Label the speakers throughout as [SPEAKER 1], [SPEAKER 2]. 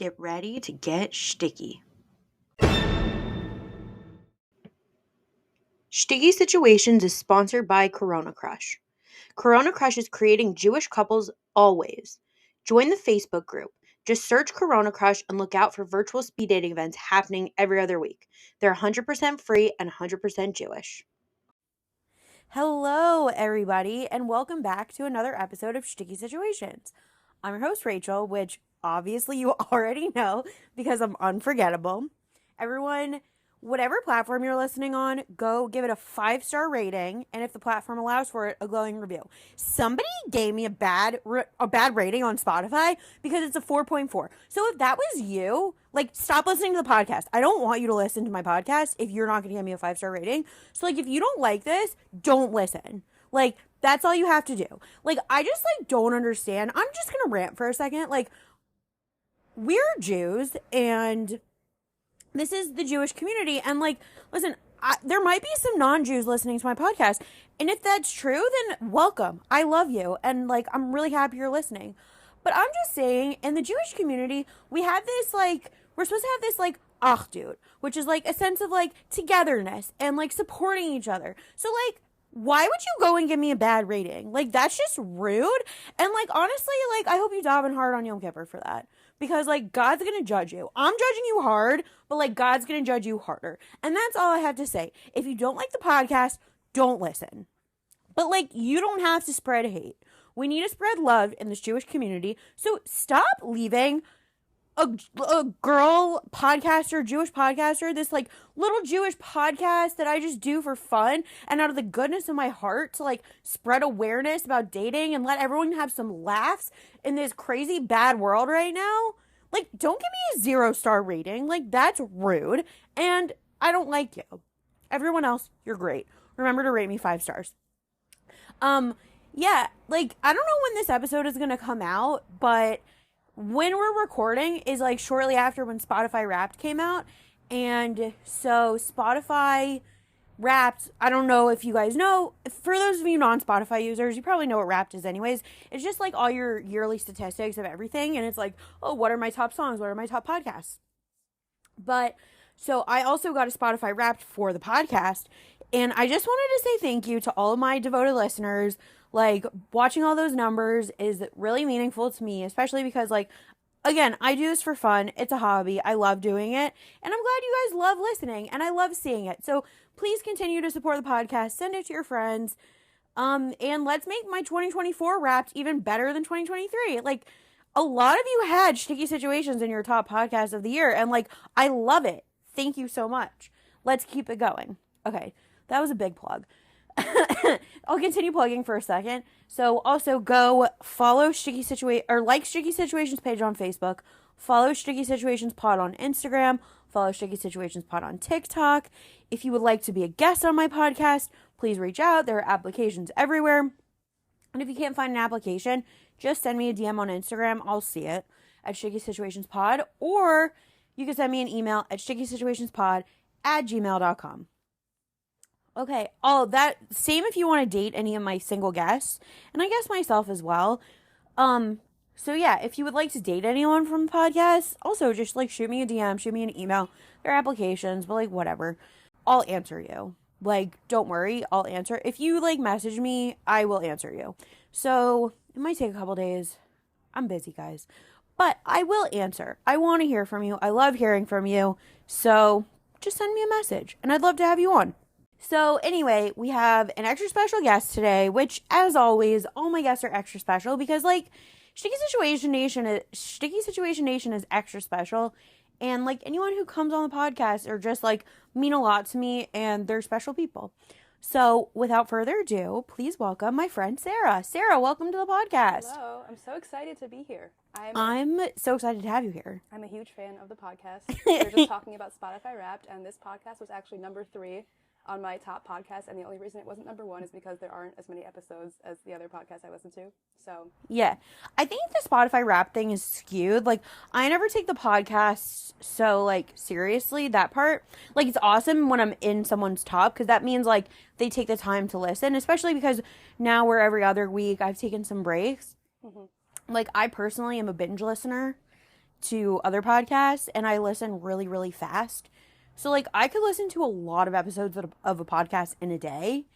[SPEAKER 1] get ready to get sticky. Sticky Situations is sponsored by Corona Crush. Corona Crush is creating Jewish couples always. Join the Facebook group. Just search Corona Crush and look out for virtual speed dating events happening every other week. They're 100% free and 100% Jewish.
[SPEAKER 2] Hello, everybody, and welcome back to another episode of Sticky Situations. I'm your host, Rachel, which obviously you already know because I'm unforgettable. Everyone, whatever platform you're listening on, go give it a 5-star rating, and if the platform allows for it, a glowing review. Somebody gave me a bad rating on Spotify because it's a 4.4. So if that was you, stop listening to the podcast. I don't want you to listen to my podcast if you're not going to give me a 5-star rating. So, if you don't like this, don't listen. That's all you have to do. I just, don't understand. I'm just going to rant for a second. We're Jews, and this is the Jewish community. And, listen, there might be some non-Jews listening to my podcast. And if that's true, then welcome. I love you. And, I'm really happy you're listening. But I'm just saying, in the Jewish community, we have this, we're supposed to have this, achdut, which is, a sense of, togetherness and, supporting each other. So, why would you go and give me a bad rating? That's just rude. And, honestly, I hope you daven hard on Yom Kippur for that. Because, God's going to judge you. I'm judging you hard, but, God's going to judge you harder. And that's all I have to say. If you don't like the podcast, don't listen. But, you don't have to spread hate. We need to spread love in this Jewish community. So stop leaving a girl podcaster, Jewish podcaster, this little Jewish podcast that I just do for fun and out of the goodness of my heart to spread awareness about dating and let everyone have some laughs in this crazy bad world right now. Don't give me a 0-star rating. That's rude. And I don't like you. Everyone else, you're great. Remember to rate me 5 stars. Yeah, I don't know when this episode is going to come out, but when we're recording is shortly after when Spotify Wrapped came out. And so Spotify Wrapped, I don't know if you guys know, for those of you non-Spotify users, you probably know what Wrapped is anyways. It's just all your yearly statistics of everything. And it's oh, what are my top songs? What are my top podcasts? But so I also got a Spotify Wrapped for the podcast. And I just wanted to say thank you to all of my devoted listeners. Watching all those numbers is really meaningful to me, especially because, again, I do this for fun. It's a hobby. I love doing it. And I'm glad you guys love listening, and I love seeing it. So please continue to support the podcast. Send it to your friends. And let's make my 2024 Wrapped even better than 2023. A lot of you had Sticky Situations in your top podcast of the year, and, I love it. Thank you so much. Let's keep it going. Okay, that was a big plug. I'll continue plugging for a second. So also go follow Sticky Situations page on Facebook. Follow Sticky Situations Pod on Instagram. Follow Sticky Situations Pod on TikTok. If you would like to be a guest on my podcast, please reach out. There are applications everywhere. And if you can't find an application, just send me a DM on Instagram. I'll see it at Sticky Situations Pod. Or you can send me an email at stickysituationspod@gmail.com. Okay, all that same if you want to date any of my single guests, and I guess myself as well. So yeah, if you would like to date anyone from the podcast, also just shoot me a DM, shoot me an email. There are applications, but whatever. I'll answer you. Don't worry, I'll answer. If you message me, I will answer you. So it might take a couple days. I'm busy, guys. But I will answer. I want to hear from you. I love hearing from you. So just send me a message, and I'd love to have you on. So anyway, we have an extra special guest today, which, as always, all my guests are extra special because, Sticky Situation Nation is extra special, and anyone who comes on the podcast are just mean a lot to me, and they're special people. So without further ado, please welcome my friend Sarah. Sarah, welcome to the podcast.
[SPEAKER 3] Hello, I'm so excited to be here.
[SPEAKER 2] I'm so excited to have you here.
[SPEAKER 3] I'm a huge fan of the podcast. We were just talking about Spotify Wrapped, and this podcast was actually number 3 on my top podcast, and the only reason it wasn't number 1 is because there aren't as many episodes as the other podcasts I listen to. So
[SPEAKER 2] yeah, I think the Spotify Wrapped thing is skewed. I never take the podcast so seriously, that part. It's awesome when I'm in someone's top because that means they take the time to listen, especially because now we're every other week. I've taken some breaks. Mm-hmm. I personally am a binge listener to other podcasts and I listen really, really fast. So, like, I could listen to a lot of episodes of a podcast in a day.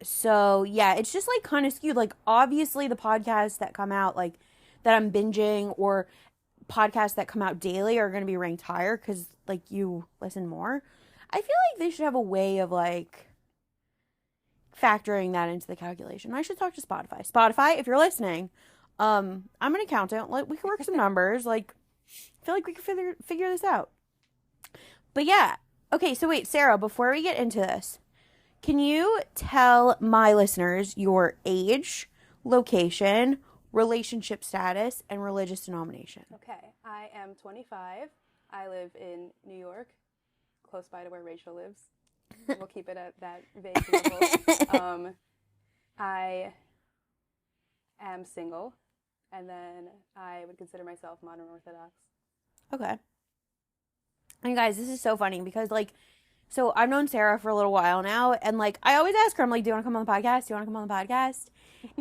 [SPEAKER 2] So, yeah, it's just, like, kind of skewed. Like, obviously, the podcasts that come out, like, that I'm binging or podcasts that come out daily are going to be ranked higher because, like, you listen more. I feel like they should have a way of, like, factoring that into the calculation. I should talk to Spotify. Spotify, if you're listening, I'm an accountant. Like, we can work some numbers. Like, I feel like we can figure this out. But yeah. Okay, so wait, Sarah, before we get into this, can you tell my listeners your age, location, relationship status, and religious denomination?
[SPEAKER 3] Okay, I am 25. I live in New York, close by to where Rachel lives. We'll keep it at that vague level. I am single, and then I would consider myself modern Orthodox.
[SPEAKER 2] Okay. And guys, this is so funny because, like, so I've known Sarah for a little while now, and, like, I always ask her, I'm like, do you want to come on the podcast? Do you want to come on the podcast?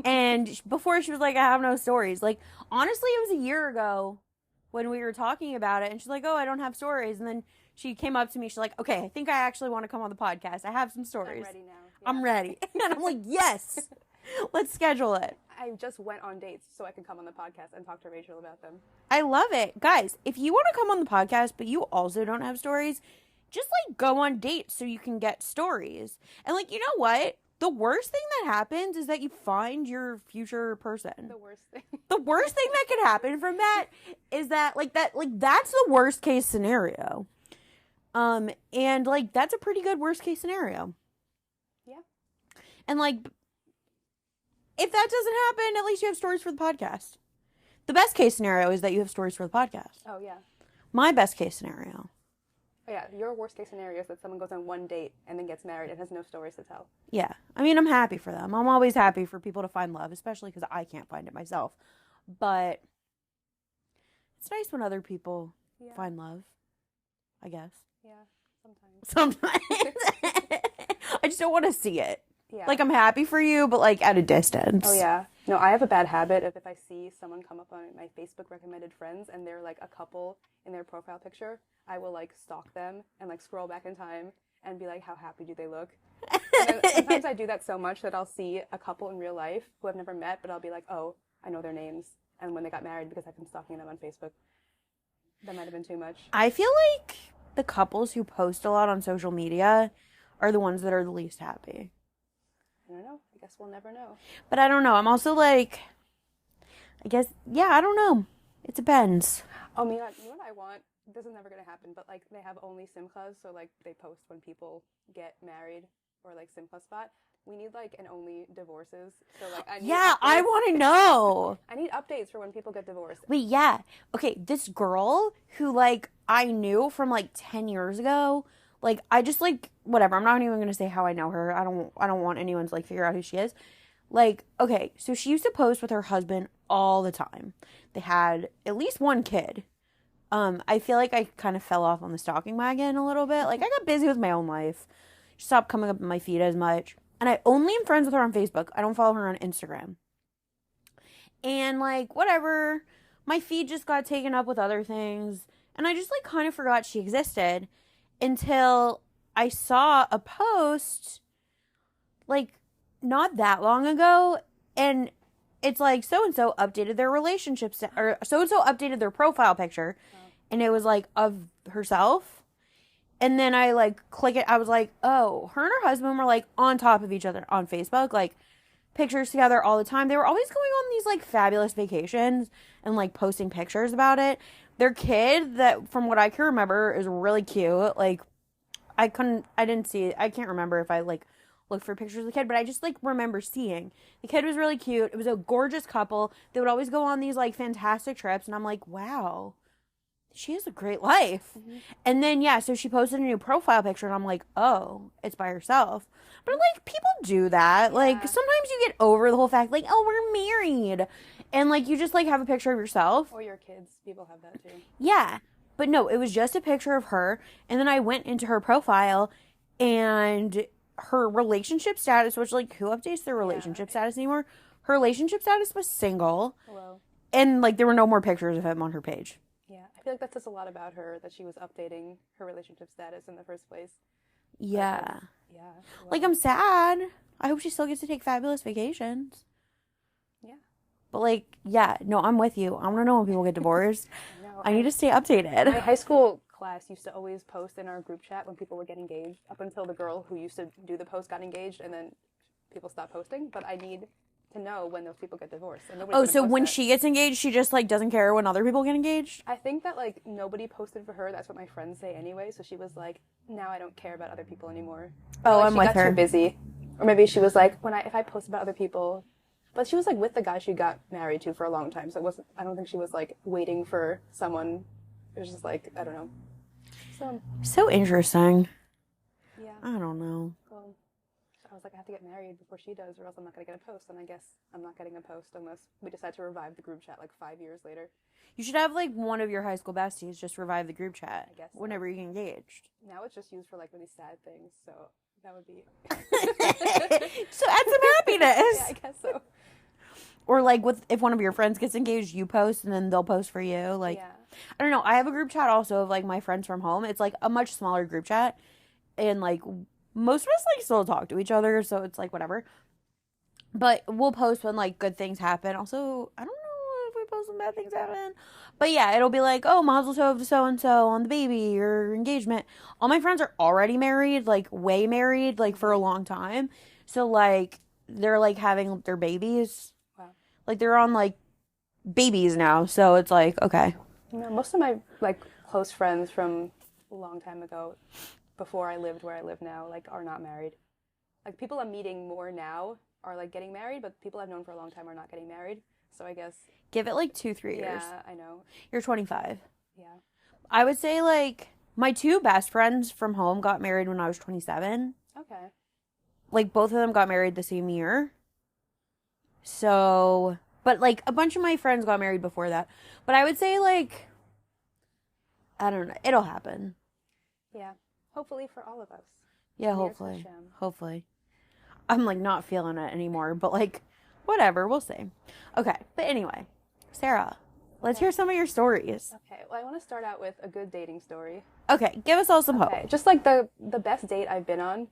[SPEAKER 2] And before she was like, I have no stories. Like, honestly, it was a year ago when we were talking about it, and she's like, oh, I don't have stories. And then she came up to me, she's like, okay, I think I actually want to come on the podcast. I have some stories.
[SPEAKER 3] I'm ready now. Yeah.
[SPEAKER 2] I'm ready. And I'm like, yes, let's schedule it.
[SPEAKER 3] I just went on dates so I could come on the podcast and talk to Rachel about them.
[SPEAKER 2] I love it. Guys, if you want to come on the podcast, but you also don't have stories, just, like, go on dates so you can get stories. And, like, you know what? The worst thing that happens is that you find your future person.
[SPEAKER 3] The worst thing.
[SPEAKER 2] The worst thing that could happen from that is that, that's the worst case scenario. And, like, that's a pretty good worst case scenario.
[SPEAKER 3] Yeah.
[SPEAKER 2] And, like, if that doesn't happen, at least you have stories for the podcast. The best case scenario is that you have stories for the podcast.
[SPEAKER 3] Oh, yeah.
[SPEAKER 2] My best case scenario.
[SPEAKER 3] Oh, yeah, your worst case scenario is that someone goes on one date and then gets married and has no stories to tell.
[SPEAKER 2] Yeah. I mean, I'm happy for them. I'm always happy for people to find love, especially because I can't find it myself. But it's nice when other people find love, I guess.
[SPEAKER 3] Yeah,
[SPEAKER 2] Sometimes. I just don't want to see it.
[SPEAKER 3] Yeah.
[SPEAKER 2] Like, I'm happy for you, but, like, at a distance.
[SPEAKER 3] Oh, yeah. No, I have a bad habit of if I see someone come up on my Facebook recommended friends and they're, like, a couple in their profile picture, I will, like, stalk them and, like, scroll back in time and be like, how happy do they look? And sometimes I do that so much that I'll see a couple in real life who I've never met, but I'll be like, oh, I know their names. And when they got married because I've been stalking them on Facebook. That might have been too much.
[SPEAKER 2] I feel like the couples who post a lot on social media are the ones that are the least happy.
[SPEAKER 3] I don't know. I guess we'll never know.
[SPEAKER 2] But I don't know. I'm also like, I guess, yeah, I don't know. It depends.
[SPEAKER 3] Oh, you know what I want? This is never going to happen, but, like, they have only simchas, so, like, they post when people get married or, like, simcha spot. We need, like, an only divorces. So, like, I need updates.
[SPEAKER 2] I want to know.
[SPEAKER 3] I need updates for when people get divorced.
[SPEAKER 2] Wait, yeah. Okay, this girl who, like, I knew from, like, 10 years ago, like, I just, like, whatever. I'm not even going to say how I know her. I don't want anyone to, like, figure out who she is. Like, okay, so she used to post with her husband all the time. They had at least one kid. I feel like I kind of fell off on the stalking wagon a little bit. Like, I got busy with my own life. She stopped coming up in my feed as much. And I only am friends with her on Facebook. I don't follow her on Instagram. And, like, whatever. My feed just got taken up with other things. And I just, like, kind of forgot she existed. Until I saw a post, like, not that long ago. And it's like, so-and-so updated their relationship, or so-and-so updated their profile picture. Oh. And it was, like, of herself. And then I, like, click it. I was like, oh, her and her husband were, like, on top of each other on Facebook. Like, pictures together all the time. They were always going on these, like, fabulous vacations and, like, posting pictures about it. Their kid, that, from what I can remember, is really cute. Like, I didn't see it. I can't remember if I, like, looked for pictures of the kid, but I just, like, remember seeing. The kid was really cute. It was a gorgeous couple. They would always go on these, like, fantastic trips. And I'm like, wow. She has a great life. Mm-hmm. And then, yeah, so she posted a new profile picture, and I'm like, oh, it's by herself. But, like, people do that. Yeah. Like, sometimes you get over the whole fact, like, oh, we're married. And, like, you just, like, have a picture of yourself.
[SPEAKER 3] Or your kids. People have that, too.
[SPEAKER 2] Yeah. But, no, it was just a picture of her. And then I went into her profile, and her relationship status, which, like, who updates their relationship status anymore? Her relationship status was single.
[SPEAKER 3] Hello.
[SPEAKER 2] And, like, there were no more pictures of him on her page.
[SPEAKER 3] Yeah, I feel like that says a lot about her that she was updating her relationship status in the first place.
[SPEAKER 2] Yeah.
[SPEAKER 3] Yeah.
[SPEAKER 2] Like, I'm sad. I hope she still gets to take fabulous vacations.
[SPEAKER 3] Yeah.
[SPEAKER 2] But, like, yeah, no, I'm with you. I want to know when people get divorced. I need to stay updated.
[SPEAKER 3] My high school class used to always post in our group chat when people would get engaged, up until the girl who used to do the post got engaged, and then people stopped posting. But I need to know when those people get divorced. And
[SPEAKER 2] Oh, so when she gets engaged, she just, like, doesn't care when other people get engaged?
[SPEAKER 3] I think that, like, nobody posted for her. That's what my friends say anyway. So she was like, now I don't care about other people anymore.
[SPEAKER 2] Oh,
[SPEAKER 3] like,
[SPEAKER 2] I'm with her.
[SPEAKER 3] She got too busy. Or maybe she was like, if I post about other people. But she was, like, with the guy she got married to for a long time. So I don't think she was, like, waiting for someone. It was just, like, I don't know.
[SPEAKER 2] So interesting.
[SPEAKER 3] Yeah.
[SPEAKER 2] I don't know.
[SPEAKER 3] Well, I was like, I have to get married before she does, or else I'm not going to get a post. And I guess I'm not getting a post unless we decide to revive the group chat, like, 5 years later.
[SPEAKER 2] You should have, like, one of your high school besties just revive the group chat.
[SPEAKER 3] I guess so.
[SPEAKER 2] Whenever you get engaged.
[SPEAKER 3] Now it's just used for, like, really sad things, so that would be...
[SPEAKER 2] So add some happiness.
[SPEAKER 3] Yeah, I guess so.
[SPEAKER 2] Or, like, if one of your friends gets engaged, you post, and then they'll post for you. Like,
[SPEAKER 3] yeah.
[SPEAKER 2] I don't know. I have a group chat also of, like, my friends from home. It's, like, a much smaller group chat. And, like, most of us, like, still talk to each other, so it's, like, whatever. But we'll post when, like, good things happen. Also, I don't know if we post when bad things happen. But, yeah, it'll be like, oh, mazel tov to so-and-so on the baby or engagement. All my friends are already married, like, way married, like, for a long time. So, like, they're, like, having their babies.
[SPEAKER 3] Wow.
[SPEAKER 2] Like, they're on, like, babies now. So it's, like, okay.
[SPEAKER 3] You know, most of my, like, close friends from a long time ago, before I lived where I live now, like, are not married. Like, people I'm meeting more now are, like, getting married, but people I've known for a long time are not getting married. So I guess...
[SPEAKER 2] Give it, like, 2-3 years.
[SPEAKER 3] Yeah, I know.
[SPEAKER 2] You're 25.
[SPEAKER 3] Yeah.
[SPEAKER 2] I would say, like, my two best friends from home got married when I was 27.
[SPEAKER 3] Okay.
[SPEAKER 2] Like, both of them got married the same year. So... But, like, a bunch of my friends got married before that. But I would say, like... I don't know. It'll happen.
[SPEAKER 3] Yeah. Hopefully for all of us.
[SPEAKER 2] Yeah, hopefully. Hopefully. I'm, like, not feeling it anymore. But, like, whatever. We'll see. Okay. But anyway. Sarah, let's hear some of your stories.
[SPEAKER 3] Okay. Well, I want to start out with a good dating story.
[SPEAKER 2] Okay. Give us all some hope.
[SPEAKER 3] Just, like, the best date I've been on.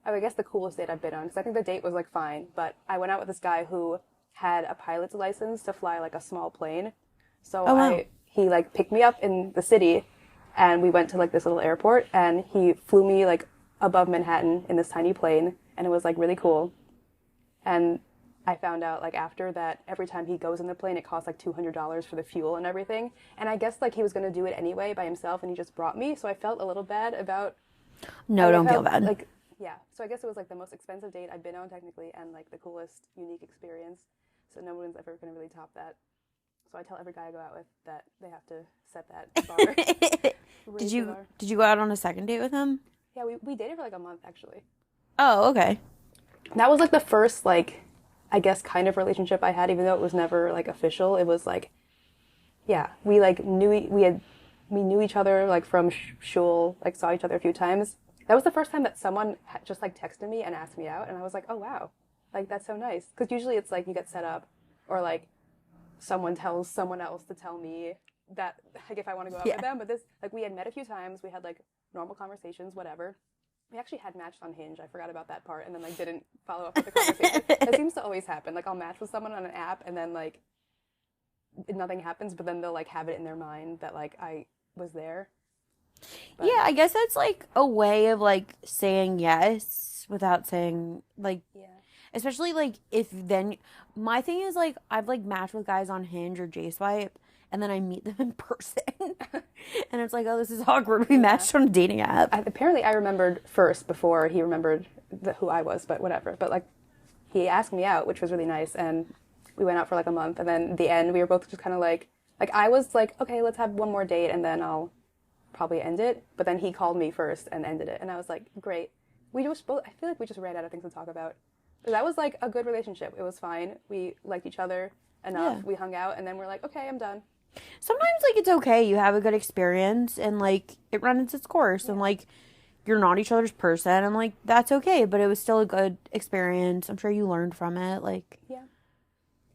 [SPEAKER 3] I guess the coolest date I've been on. Because I think the date was, like, fine. But I went out with this guy who had a pilot's license to fly, like, a small plane. So he, like, picked me up in the city, and we went to, like, this little airport, and he flew me, like, above Manhattan in this tiny plane, and it was, like, really cool. And I found out, like, after that, every time he goes in the plane, it costs, like, $200 for the fuel and everything. And I guess, like, he was going to do it anyway by himself, and he just brought me, so I felt a little bad about...
[SPEAKER 2] No, don't feel bad.
[SPEAKER 3] Like, yeah. So I guess it was, like, the most expensive date I've been on, technically, and, like, the coolest, unique experience. So no one's ever going to really top that. So I tell every guy I go out with that they have to set that bar.
[SPEAKER 2] Did you go out on a second date with him?
[SPEAKER 3] Yeah, we dated for like a month, actually.
[SPEAKER 2] Oh, okay.
[SPEAKER 3] That was like the first, like, I guess kind of relationship I had, even though it was never like official. It was like, yeah, we like knew each other like from shul, like saw each other a few times. That was the first time that someone just like texted me and asked me out, and I was like, oh wow. Like, that's so nice. Because usually it's, like, you get set up, or, like, someone tells someone else to tell me that, like, if I want to go out with them. But this, like, we had met a few times. We had, like, normal conversations, whatever. We actually had matched on Hinge. I forgot about that part. And then, like, didn't follow up with the conversation. That seems to always happen. Like, I'll match with someone on an app, and then, like, nothing happens. But then they'll, like, have it in their mind that, like, I was there. But,
[SPEAKER 2] yeah, I guess that's, like, a way of, like, saying yes without saying, like...
[SPEAKER 3] Yeah.
[SPEAKER 2] Especially, like, if then... My thing is, like, I've, like, matched with guys on Hinge or J-Swipe, and then I meet them in person. And it's like, oh, this is awkward. We matched on a dating app.
[SPEAKER 3] Apparently, I remembered first before he remembered who I was, but whatever. But, like, he asked me out, which was really nice, and we went out for, like, a month. And then at the end, we were both just kind of, like, I was like, okay, let's have one more date, and then I'll probably end it. But then he called me first and ended it. And I was like, great. I feel like we just ran out of things to talk about. That was, like, a good relationship. It was fine. We liked each other enough. Yeah. We hung out, and then we're like, okay, I'm done.
[SPEAKER 2] Sometimes, like, it's okay. You have a good experience, and, like, it runs its course, and, like, you're not each other's person, and, like, that's okay, but it was still a good experience. I'm sure you learned from it, like...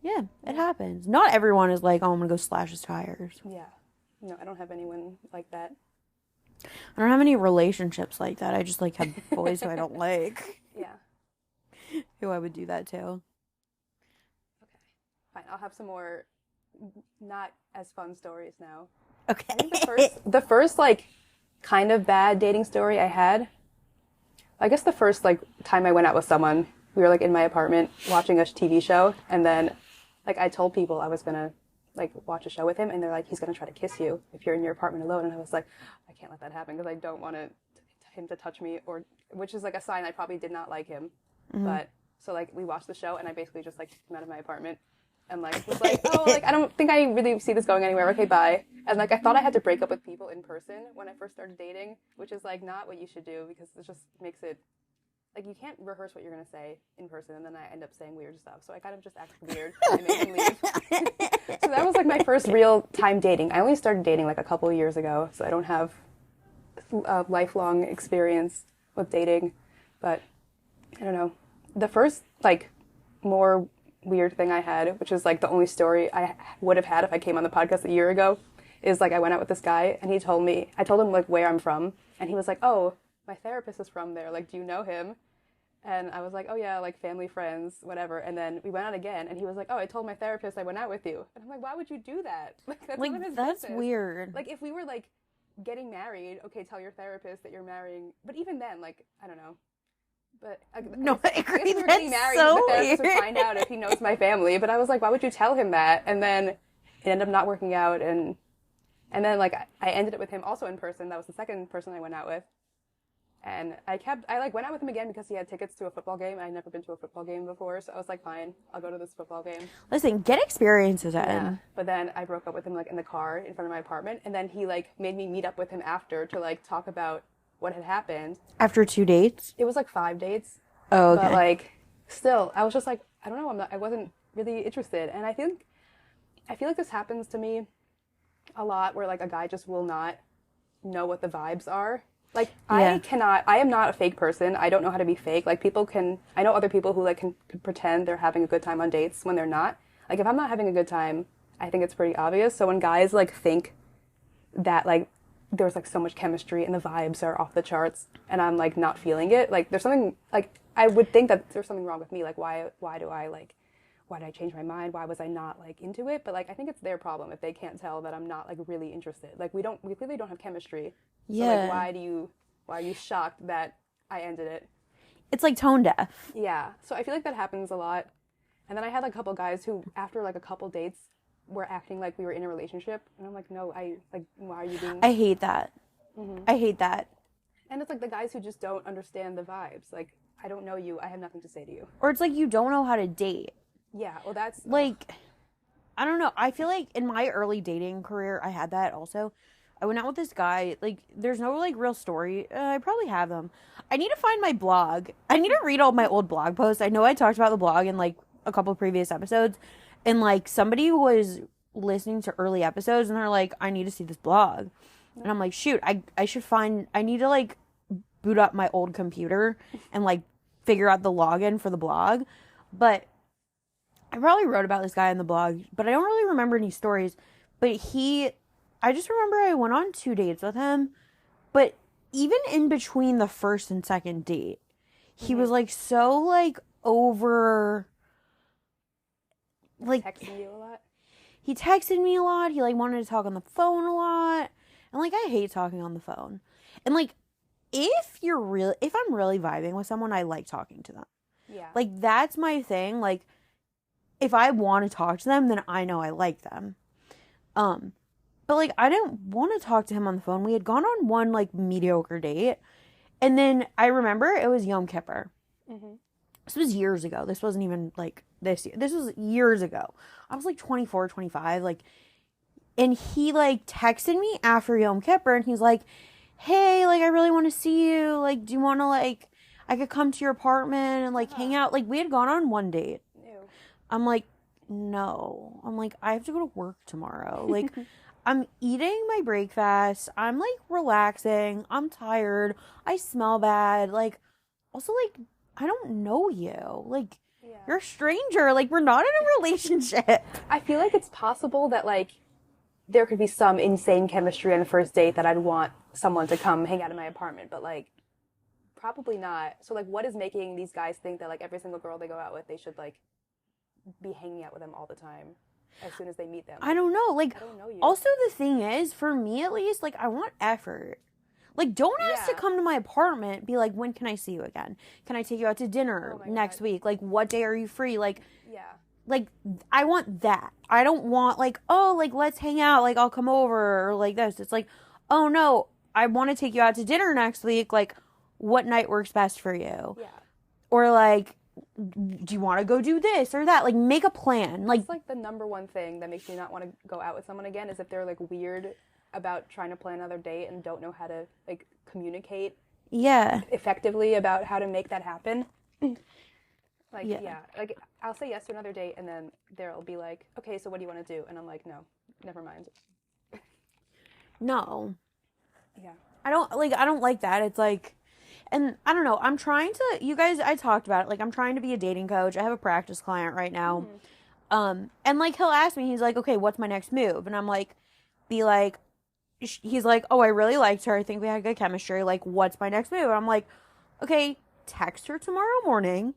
[SPEAKER 2] Yeah, it happens. Not everyone is like, oh, I'm gonna go slash his tires.
[SPEAKER 3] Yeah. No, I don't have anyone like that.
[SPEAKER 2] I don't have any relationships like that. I just like have boys who I don't like.
[SPEAKER 3] Yeah.
[SPEAKER 2] Who I would do that to.
[SPEAKER 3] Okay. Fine. I'll have some more not as fun stories now.
[SPEAKER 2] Okay.
[SPEAKER 3] I think the first like kind of bad dating story I had, I guess the first like time I went out with someone, we were like in my apartment watching a TV show, and then like I told people I was gonna like watch a show with him, and they're like, he's gonna try to kiss you if you're in your apartment alone, and I was like, I can't let that happen because I don't want him to touch me, or which is like a sign I probably did not like him. But so like we watched the show, and I basically just like came out of my apartment and like was like, oh, like I don't think I really see this going anywhere. Okay, bye. And like I thought I had to break up with people in person when I first started dating, which is like not what you should do because it just makes it like you can't rehearse what you're gonna say in person, and then I end up saying weird stuff. So I kind of just acted weird and made him leave. So that was like my first real time dating. I only started dating like a couple of years ago, so I don't have a lifelong experience with dating. But I don't know. The first like more weird thing I had, which is like the only story I would have had if I came on the podcast a year ago, is like I went out with this guy and I told him like where I'm from, and he was like, oh, my therapist is from there, like do you know him? And I was like, oh yeah, like family, friends, whatever. And then we went out again, and he was like, oh, I told my therapist I went out with you. And I'm like, why would you do that? Like that's none of his business.
[SPEAKER 2] Weird.
[SPEAKER 3] Like if we were like getting married, okay, tell your therapist that you're marrying. But even then, like I don't know. But
[SPEAKER 2] no, I agree.
[SPEAKER 3] I guess we were getting married,
[SPEAKER 2] so
[SPEAKER 3] the therapist
[SPEAKER 2] weird.
[SPEAKER 3] would find out if he knows my family. But I was like, why would you tell him that? And then it ended up not working out, and then like I ended up with him also in person. That was the second person I went out with. And I like went out with him again because he had tickets to a football game. I'd never been to a football game before, so I was like, fine, I'll go to this football game.
[SPEAKER 2] Listen, get experiences in.
[SPEAKER 3] Yeah. But then I broke up with him like in the car in front of my apartment, and then he like made me meet up with him after to like talk about what had happened.
[SPEAKER 2] After 2 dates?
[SPEAKER 3] It was like 5 dates.
[SPEAKER 2] Oh, okay.
[SPEAKER 3] But like still, I was just like, I don't know, I wasn't really interested. And I feel like this happens to me a lot where like a guy just will not know what the vibes are. Like, yeah. I am not a fake person. I don't know how to be fake. Like, I know other people who, like, can pretend they're having a good time on dates when they're not. Like, if I'm not having a good time, I think it's pretty obvious. So when guys, like, think that, like, there's, like, so much chemistry and the vibes are off the charts and I'm, like, not feeling it, like, there's something, like, I would think that there's something wrong with me. Like, why did I change my mind? Why was I not, like, into it? But, like, I think it's their problem if they can't tell that I'm not, like, really interested. Like, we clearly don't have chemistry.
[SPEAKER 2] Yeah.
[SPEAKER 3] So, like, why are you shocked that I ended it?
[SPEAKER 2] It's, like, tone deaf.
[SPEAKER 3] Yeah. So I feel like that happens a lot. And then I had, like, a couple guys who, after, like, a couple dates, were acting like we were in a relationship. And I'm like, no, why are you doing
[SPEAKER 2] I hate that. Mm-hmm. I hate that.
[SPEAKER 3] And it's, like, the guys who just don't understand the vibes. Like, I don't know you. I have nothing to say to you.
[SPEAKER 2] Or it's, like, you don't know how to date.
[SPEAKER 3] Yeah, well, that's...
[SPEAKER 2] Like, I don't know. I feel like in my early dating career, I had that also. I went out with this guy. Like, there's no, like, real story. I probably have them. I need to find my blog. I need to read all my old blog posts. I know I talked about the blog in, like, a couple of previous episodes. And, like, somebody was listening to early episodes, and they're like, I need to see this blog. And I'm like, shoot, I need to, like, boot up my old computer and, like, figure out the login for the blog. But... I probably wrote about this guy in the blog, but I don't really remember any stories. But I just remember I went on 2 dates with him. But even in between the first and second date, he was, like, so, like, over... Like,
[SPEAKER 3] texting you a lot?
[SPEAKER 2] He texted me a lot. He, like, wanted to talk on the phone a lot. And, like, I hate talking on the phone. And, like, if I'm really vibing with someone, I like talking to them.
[SPEAKER 3] Yeah.
[SPEAKER 2] Like, that's my thing. Like... If I want to talk to them, then I know I like them. But, like, I didn't want to talk to him on the phone. We had gone on one, like, mediocre date. And then I remember it was Yom Kippur. Mm-hmm. This was years ago. This wasn't even, like, this year. This was years ago. I was, like, 24, 25. Like, and he, like, texted me after Yom Kippur. And he's like, hey, like, I really want to see you. Like, do you want to, like, I could come to your apartment and, like, hang out. Like, we had gone on one date. I'm like, no. I'm like, I have to go to work tomorrow. Like, I'm eating my breakfast. I'm, like, relaxing. I'm tired. I smell bad. Like, also, like, I don't know you. Like, you're a stranger. Like, we're not in a relationship.
[SPEAKER 3] I feel like it's possible that, like, there could be some insane chemistry on the first date that I'd want someone to come hang out in my apartment, but like probably not. So like what is making these guys think that like every single girl they go out with, they should like be hanging out with them all the time as soon as they meet them?
[SPEAKER 2] I don't know. Like,
[SPEAKER 3] I don't know you.
[SPEAKER 2] Also the thing is, for me at least, like, I want effort. Like, don't ask to come to my apartment. Be like, when can I see you again? Can I take you out to dinner next week? Like, what day are you free? Like, like, I want that. I don't want, like, oh, like, let's hang out. Like, I'll come over or like this. It's like, oh, no, I want to take you out to dinner next week. Like, what night works best for you?
[SPEAKER 3] Yeah.
[SPEAKER 2] Or, like, do you want to go do this or that? Like, make a plan. Like,
[SPEAKER 3] it's like the number one thing that makes me not want to go out with someone again is if they're like weird about trying to plan another date and don't know how to like communicate effectively about how to make that happen. Like, like I'll say yes to another date and then they'll be like, okay, so what do you want to do? And I'm like, no, never mind.
[SPEAKER 2] No.
[SPEAKER 3] Yeah.
[SPEAKER 2] I don't like that. It's like, and I don't know, I'm trying to, you guys, I talked about it, like, I'm trying to be a dating coach. I have a practice client right now. And like, he'll ask me, he's like, okay, what's my next move? And I'm like, he's like, oh, I really liked her. I think we had good chemistry. Like, what's my next move? And I'm like, okay, text her tomorrow morning.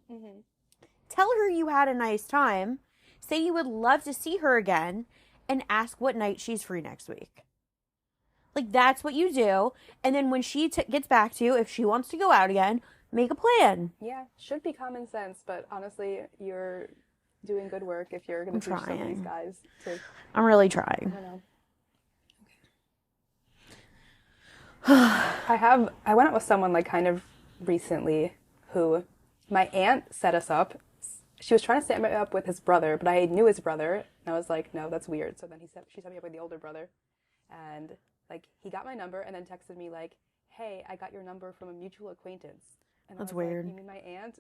[SPEAKER 2] Tell her you had a nice time. Say you would love to see her again. And ask what night she's free next week. Like, that's what you do. And then when she gets back to you, if she wants to go out again, make a plan.
[SPEAKER 3] Yeah, should be common sense. But honestly, you're doing good work if you're going to teach some of these guys to...
[SPEAKER 2] I'm really trying.
[SPEAKER 3] I don't know. I went out with someone like kind of recently who my aunt set us up. She was trying to set me up with his brother, but I knew his brother and I was like, no, that's weird. So then she set me up with the older brother and like he got my number and then texted me like, hey, I got your number from a mutual acquaintance. And
[SPEAKER 2] that's
[SPEAKER 3] I was
[SPEAKER 2] weird.
[SPEAKER 3] Like, you mean my aunt?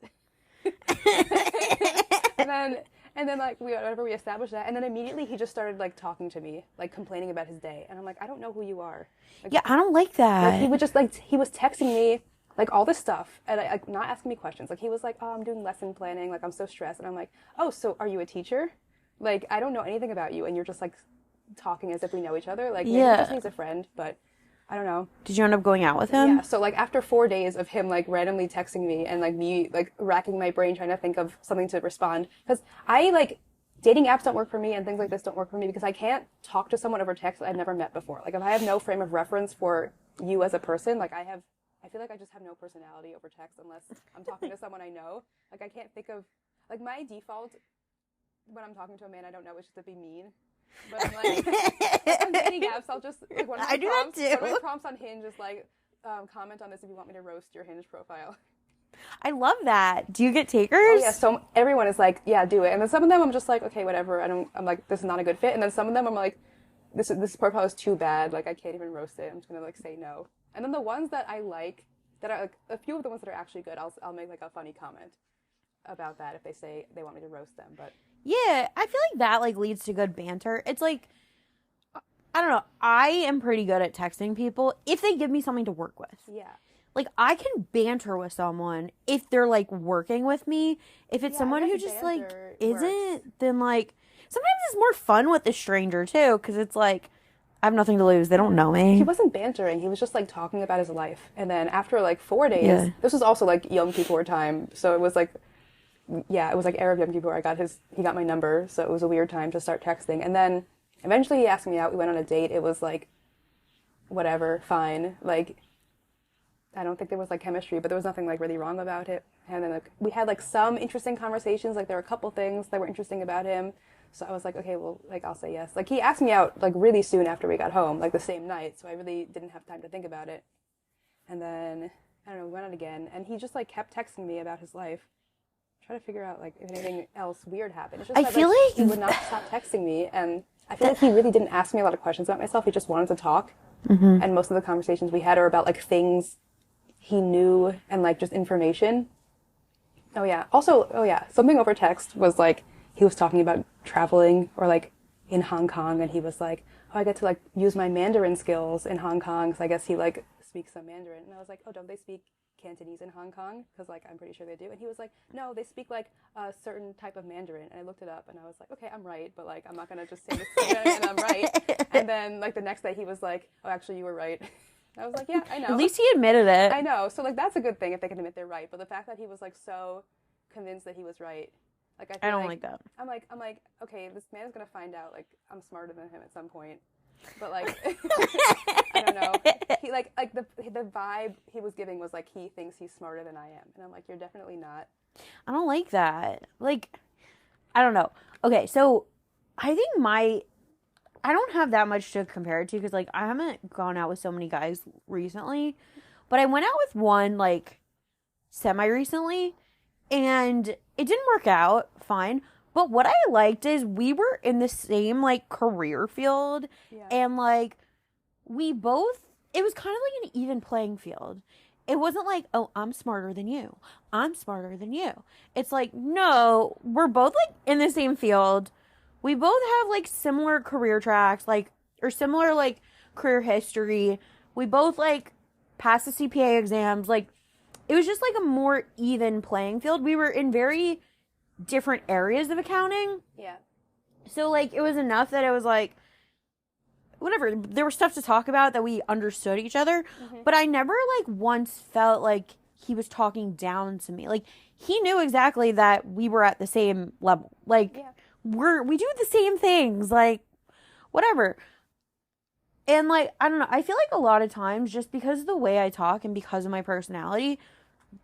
[SPEAKER 3] and then like we established that and then immediately he just started like talking to me, like complaining about his day. And I'm like, I don't know who you are. Like,
[SPEAKER 2] yeah, I don't like that.
[SPEAKER 3] Like, he would just like he was texting me like all this stuff and like not asking me questions. Like he was like, oh, I'm doing lesson planning, like I'm so stressed. And I'm like, oh, so are you a teacher? Like I don't know anything about you and you're just like talking as if we know each other. Like maybe he just needs a friend, but I don't know.
[SPEAKER 2] Did you end up going out with him?
[SPEAKER 3] Yeah, so like after 4 days of him like randomly texting me and like me like racking my brain trying to think of something to respond, because I like dating apps don't work for me and things like this don't work for me because I can't talk to someone over text that I've never met before. Like if I have no frame of reference for you as a person, like I feel like I just have no personality over text unless I'm talking to someone I know. Like I can't think of, like my default when I'm talking to a man I don't know is just to be mean. But I'm like, on dating apps, I'll just, like one of my prompts on Hinge is like, comment on this if you want me to roast your Hinge profile.
[SPEAKER 2] I love that. Do you get takers?
[SPEAKER 3] Oh yeah, so everyone is like, yeah, do it. And then some of them I'm just like, okay, whatever. I'm like, this is not a good fit. And then some of them I'm like, this profile is too bad. Like I can't even roast it. I'm just gonna like say no. And then the ones that I like, that are like a few of the ones that are actually good, I'll make like a funny comment about that if they say they want me to roast them. But
[SPEAKER 2] yeah, I feel like that like leads to good banter. It's like, I don't know. I am pretty good at texting people if they give me something to work with.
[SPEAKER 3] Yeah.
[SPEAKER 2] Like, I can banter with someone if they're, like, working with me. If it's someone who just, like, isn't, then, like, sometimes it's more fun with a stranger, too, because it's, like, I have nothing to lose. They don't know me.
[SPEAKER 3] He wasn't bantering. He was just, like, talking about his life. And then after, like, 4 days, this was also, like, Yom Kippur time, so it was, like, it was, like, Erev Yom Kippur. He got my number, so it was a weird time to start texting. And then eventually he asked me out. We went on a date. It was, like, whatever, fine. Like, I don't think there was like chemistry, but there was nothing like really wrong about it. And then like we had like some interesting conversations. Like there were a couple things that were interesting about him. So I was like, okay, well, like I'll say yes. Like he asked me out like really soon after we got home, like the same night. So I really didn't have time to think about it. And then I don't know, we went out again, and he just like kept texting me about his life, trying to figure out like if anything else weird happened. It's just
[SPEAKER 2] I feel like
[SPEAKER 3] he would not stop texting me, and I feel like he really didn't ask me a lot of questions about myself. He just wanted to talk, and most of the conversations we had are about like things he knew and like just information. Something over text was like he was talking about traveling or like in Hong Kong, and he was like, oh, I get to like use my Mandarin skills in Hong Kong because I guess he like speaks some Mandarin. And I was like, oh, don't they speak Cantonese in Hong Kong? Because, like, I'm pretty sure they do. And he was like, no, they speak, like, a certain type of Mandarin. And I looked it up, and I was like, okay, I'm right, but, like, I'm not going to just say this and I'm right. And then, like, the next day he was like, oh, actually, you were right. I was like, yeah, I know.
[SPEAKER 2] At least he admitted it.
[SPEAKER 3] I know. So, like, that's a good thing if they can admit they're right. But the fact that he was, like, so convinced that he was right, like, I
[SPEAKER 2] don't like that.
[SPEAKER 3] I'm like, okay, this man is going to find out, like, I'm smarter than him at some point. But, like, I don't know. He, like the vibe he was giving was, like, he thinks he's smarter than I am. And I'm like, you're definitely not.
[SPEAKER 2] I don't like that. Like, I don't know. Okay, so I think I don't have that much to compare it to because, like, I haven't gone out with so many guys recently. But I went out with one, like, semi-recently, and it didn't work out fine. But what I liked is we were in the same, like, career field.
[SPEAKER 3] Yeah.
[SPEAKER 2] And, like, we both, it was kind of like an even playing field. It wasn't like, oh, I'm smarter than you. I'm smarter than you. It's like, no, we're both, like, in the same field. We both have, like, similar career tracks, like, or similar, like, career history. We both, like, passed the CPA exams. Like, it was just, like, a more even playing field. We were in very different areas of accounting.
[SPEAKER 3] Yeah.
[SPEAKER 2] So, like, it was enough that it was, like, whatever. There was stuff to talk about that we understood each other. Mm-hmm. But I never, like, once felt like he was talking down to me. Like, he knew exactly that we were at the same level. Like,
[SPEAKER 3] yeah.
[SPEAKER 2] we do the same things. Like, whatever. And, like, I don't know. I feel like a lot of times, just because of the way I talk and because of my personality,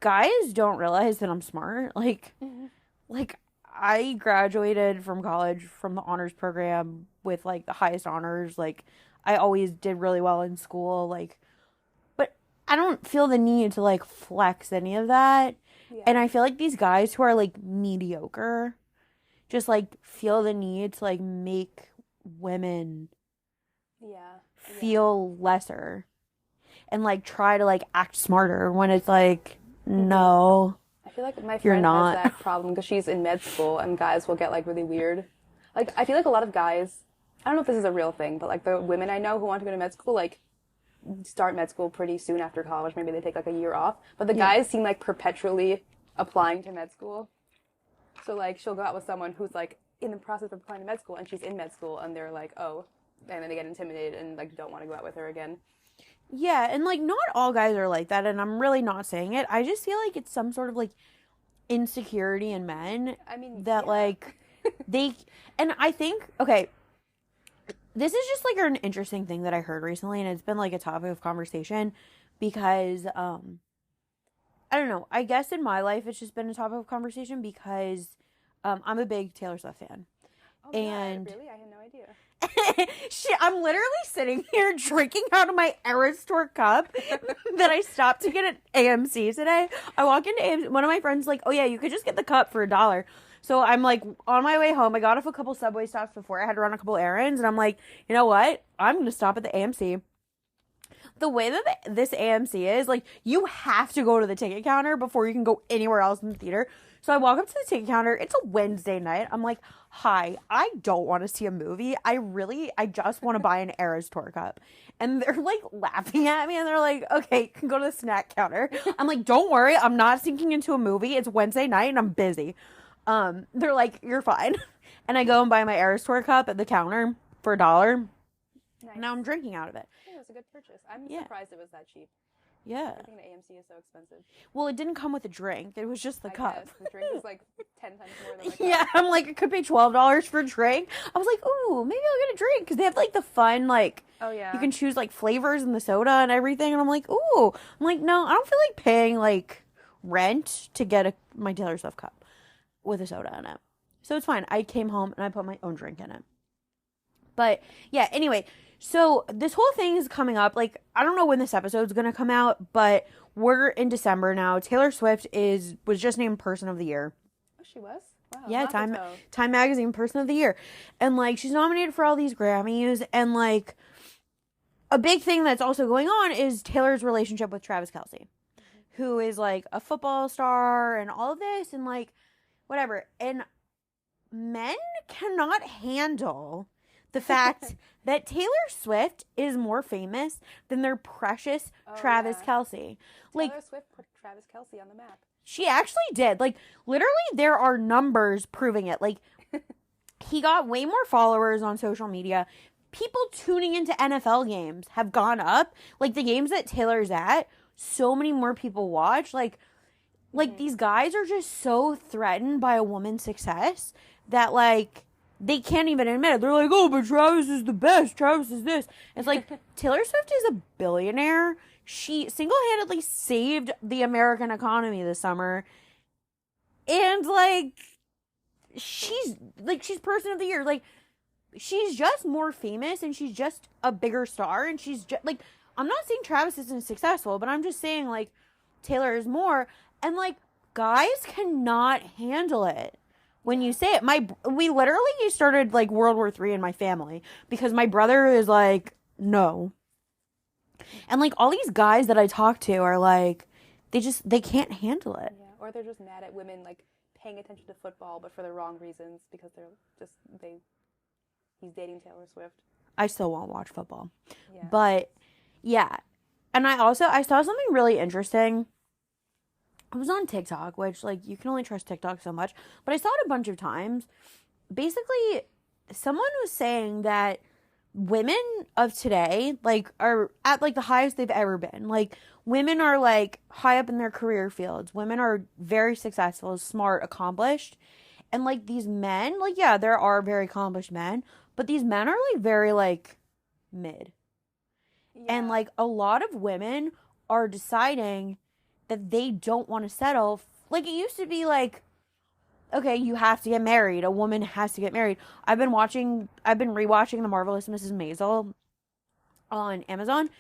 [SPEAKER 2] guys don't realize that I'm smart. Like,
[SPEAKER 3] mm-hmm.
[SPEAKER 2] Like, I graduated from college from the honors program with, like, the highest honors. Like, I always did really well in school. Like, but I don't feel the need to, like, flex any of that.
[SPEAKER 3] Yeah.
[SPEAKER 2] And I feel like these guys who are, like, mediocre just, like, feel the need to, like, make women feel lesser. And, like, try to, like, act smarter when it's, like, no.
[SPEAKER 3] I feel like my friend has that problem because she's in med school and guys will get, like, really weird. Like, I feel like a lot of guys, I don't know if this is a real thing, but, like, the women I know who want to go to med school, like, start med school pretty soon after college. Maybe they take, like, a year off. But the guys seem, like, perpetually applying to med school. So, like, she'll go out with someone who's, like, in the process of applying to med school and she's in med school and they're like, oh, and then they get intimidated and, like, don't want to go out with her again.
[SPEAKER 2] Yeah, and, like, not all guys are like that, and I'm really not saying it. I just feel like it's some sort of, like, insecurity in men.
[SPEAKER 3] I mean,
[SPEAKER 2] that, like, they, and I think, okay, this is just, like, an interesting thing that I heard recently, and it's been, like, a topic of conversation, because, I don't know, I guess in my life it's just been a topic of conversation, because, I'm a big Taylor Swift fan.
[SPEAKER 3] Oh, and God, really? I had no idea.
[SPEAKER 2] Shit, I'm literally sitting here drinking out of my Eras Tour cup that I stopped to get at AMC today. I walk into AMC, one of my friends like, oh yeah, you could just get the cup for $1. So I'm like on my way home. I got off a couple Subway stops before. I had to run a couple errands, and I'm like, you know what? I'm going to stop at the AMC. The way that this AMC is, like, you have to go to the ticket counter before you can go anywhere else in the theater. So I walk up to the ticket counter. It's a Wednesday night. I'm like, hi, I don't want to see a movie. I just want to buy an Eras Tour cup. And they're, like, laughing at me, and they're like, okay, you can go to the snack counter. I'm like, don't worry, I'm not sinking into a movie. It's Wednesday night, and I'm busy. They're like, you're fine. And I go and buy my Eras Tour cup at the counter for $1. Nice. Now I'm drinking out of it.
[SPEAKER 3] Yeah, it was a good purchase. I'm surprised it was that cheap.
[SPEAKER 2] Yeah.
[SPEAKER 3] Everything at AMC is so expensive.
[SPEAKER 2] Well, it didn't come with a drink. It was just the cup.
[SPEAKER 3] Guess. The drink was like 10 times more than the cup.
[SPEAKER 2] Yeah, I'm like, I could pay $12 for a drink. I was like, ooh, maybe I'll get a drink. Because they have, like, the fun, like,
[SPEAKER 3] oh, yeah.
[SPEAKER 2] You can choose, like, flavors in the soda and everything. And I'm like, ooh. I'm like, no, I don't feel like paying, like, rent to get my Taylor Swift cup with a soda in it. So it's fine. I came home and I put my own drink in it. But, yeah, anyway. So this whole thing is coming up. Like, I don't know when this episode's going to come out, but we're in December now. Taylor Swift was just named Person of the Year.
[SPEAKER 3] Oh, she was? Wow.
[SPEAKER 2] Yeah, Time Magazine Person of the Year. And, like, she's nominated for all these Grammys. And, like, a big thing that's also going on is Taylor's relationship with Travis Kelce, who is, like, a football star and all of this and, like, whatever. And men cannot handle the fact that Taylor Swift is more famous than their precious Travis Kelce. Like,
[SPEAKER 3] Taylor Swift put Travis Kelce on the map.
[SPEAKER 2] She actually did. Like, literally, there are numbers proving it. Like, he got way more followers on social media. People tuning into NFL games have gone up. Like, the games that Taylor's at, so many more people watch. Like these guys are just so threatened by a woman's success that, like, they can't even admit it. They're like, oh, but Travis is the best. Travis is this. It's like, Taylor Swift is a billionaire. She single-handedly saved the American economy this summer. And, like, she's person of the year. Like, she's just more famous and she's just a bigger star. And she's just, like, I'm not saying Travis isn't successful, but I'm just saying, like, Taylor is more. And, like, guys cannot handle it. When you say it, we literally started, like, World War III in my family because my brother is like, no. And, like, all these guys that I talk to are like, they can't handle it.
[SPEAKER 3] Yeah, or they're just mad at women, like, paying attention to football, but for the wrong reasons because he's dating Taylor Swift.
[SPEAKER 2] I still won't watch football.
[SPEAKER 3] Yeah.
[SPEAKER 2] But, yeah. And I saw something really interesting. I was on TikTok, which, like, you can only trust TikTok so much, but I saw it a bunch of times. Basically, someone was saying that women of today, like, are at, like, the highest they've ever been. Like, women are, like, high up in their career fields. Women are very successful, smart, accomplished. And, like, these men, like, yeah, there are very accomplished men, but these men are, like, very, like, mid. Yeah. And, like, a lot of women are deciding that they don't want to settle. Like, it used to be like, okay, you have to get married. A woman has to get married. I've been rewatching The Marvelous Mrs. Maisel on Amazon.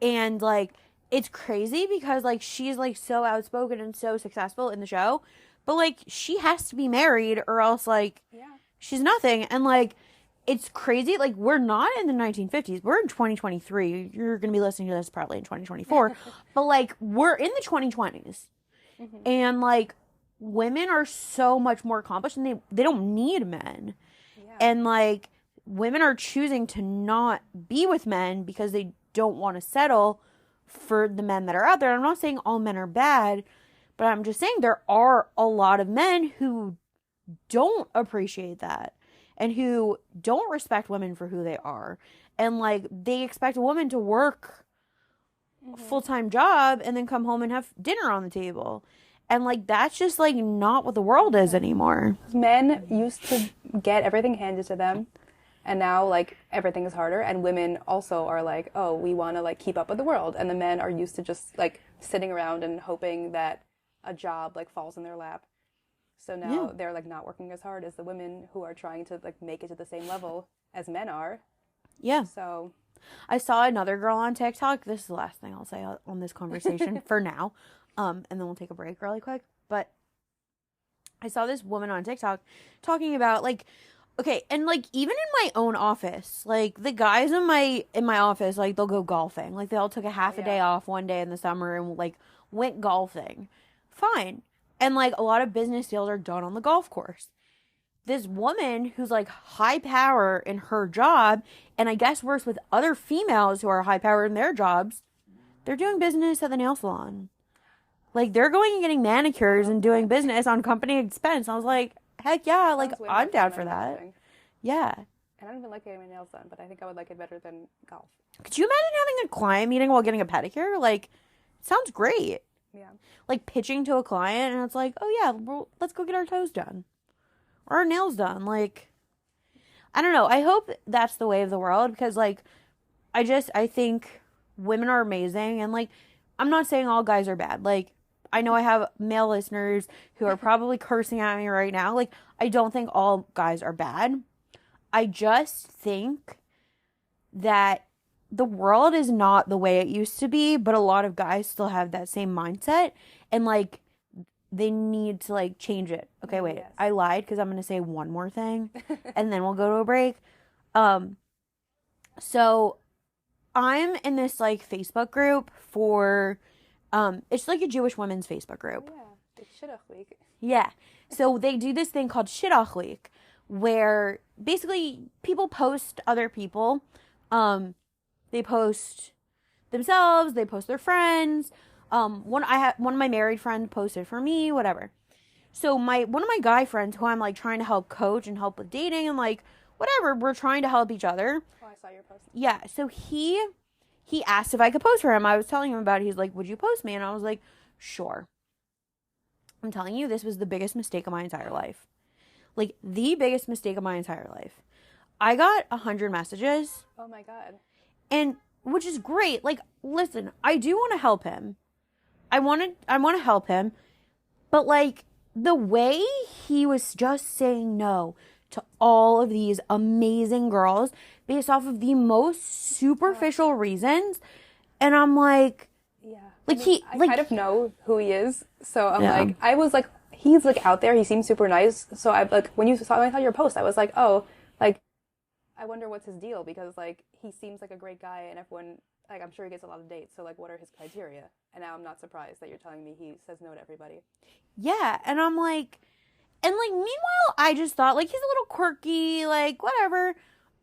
[SPEAKER 2] And, like, it's crazy because, like, she's, like, so outspoken and so successful in the show. But, like, she has to be married or else, like, she's nothing. And, like, it's crazy. Like, we're not in the 1950s. We're in 2023. You're going to be listening to this probably in 2024. But, like, we're in the 2020s. Mm-hmm. And, like, women are so much more accomplished and they don't need men. Yeah. And, like, women are choosing to not be with men because they don't want to settle for the men that are out there. I'm not saying all men are bad, but I'm just saying there are a lot of men who don't appreciate that. And who don't respect women for who they are. And, like, they expect a woman to work a full-time job and then come home and have dinner on the table. And, like, that's just, like, not what the world is anymore.
[SPEAKER 3] Men used to get everything handed to them. And now, like, everything is harder. And women also are like, oh, we want to, like, keep up with the world. And the men are used to just, like, sitting around and hoping that a job, like, falls in their lap. So now they're, like, not working as hard as the women who are trying to, like, make it to the same level as men are.
[SPEAKER 2] Yeah.
[SPEAKER 3] So
[SPEAKER 2] I saw another girl on TikTok. This is the last thing I'll say on this conversation for now. And then we'll take a break really quick. But I saw this woman on TikTok talking about, like, okay, and, like, even in my own office, like, the guys in my office, like, they'll go golfing. Like, they all took a half a day off one day in the summer and, like, went golfing. Fine. And, like, a lot of business deals are done on the golf course. This woman who's, like, high power in her job, and I guess works with other females who are high power in their jobs, they're doing business at the nail salon. Like, they're going and getting manicures and doing business on company expense. I was like, heck yeah, like, I'm down for that. Yeah.
[SPEAKER 3] And I don't even like getting my nails done, but I think I would like it better than golf.
[SPEAKER 2] Could you imagine having a client meeting while getting a pedicure? Like, it sounds great.
[SPEAKER 3] Yeah.
[SPEAKER 2] Like, pitching to a client, and it's like, oh, yeah, well, let's go get our toes done. Or our nails done. Like, I don't know. I hope that's the way of the world, because, like, I think women are amazing, and, like, I'm not saying all guys are bad. Like, I know I have male listeners who are probably cursing at me right now. Like, I don't think all guys are bad. I just think that the world is not the way it used to be, but a lot of guys still have that same mindset, and, like, they need to, like, change it. Okay, wait, yes. I lied, because I'm going to say one more thing, and then we'll go to a break. So, I'm in this, like, Facebook group for, it's like a Jewish women's Facebook group.
[SPEAKER 3] Yeah, it's Shidduch Week.
[SPEAKER 2] Yeah, so they do this thing called Shidduch Week, where basically people post other people. They post themselves, they post their friends. One of my married friends posted for me, whatever. So one of my guy friends who I'm like trying to help coach and help with dating and like whatever, we're trying to help each other.
[SPEAKER 3] Oh, I saw your post.
[SPEAKER 2] Yeah, so he asked if I could post for him. I was telling him about it. He's like, "Would you post me?" And I was like, "Sure." I'm telling you, this was the biggest mistake of my entire life. Like the biggest mistake of my entire life. I got 100 messages.
[SPEAKER 3] Oh my God.
[SPEAKER 2] And which is great. Like, listen, I do want to help him. I want to help him. But like the way he was just saying no to all of these amazing girls based off of the most superficial reasons, and I'm like,
[SPEAKER 3] yeah,
[SPEAKER 2] like
[SPEAKER 3] I kind of know who he is, so I'm like, I was like, he's like out there, he seems super nice, so I like when I saw your post, I was like, oh, like, I wonder what's his deal, because like he seems like a great guy, and everyone, like, I'm sure he gets a lot of dates, so like, what are his criteria? And now I'm not surprised that you're telling me he says no to everybody.
[SPEAKER 2] Yeah, and I'm like, and like meanwhile, I just thought like he's a little quirky, like whatever.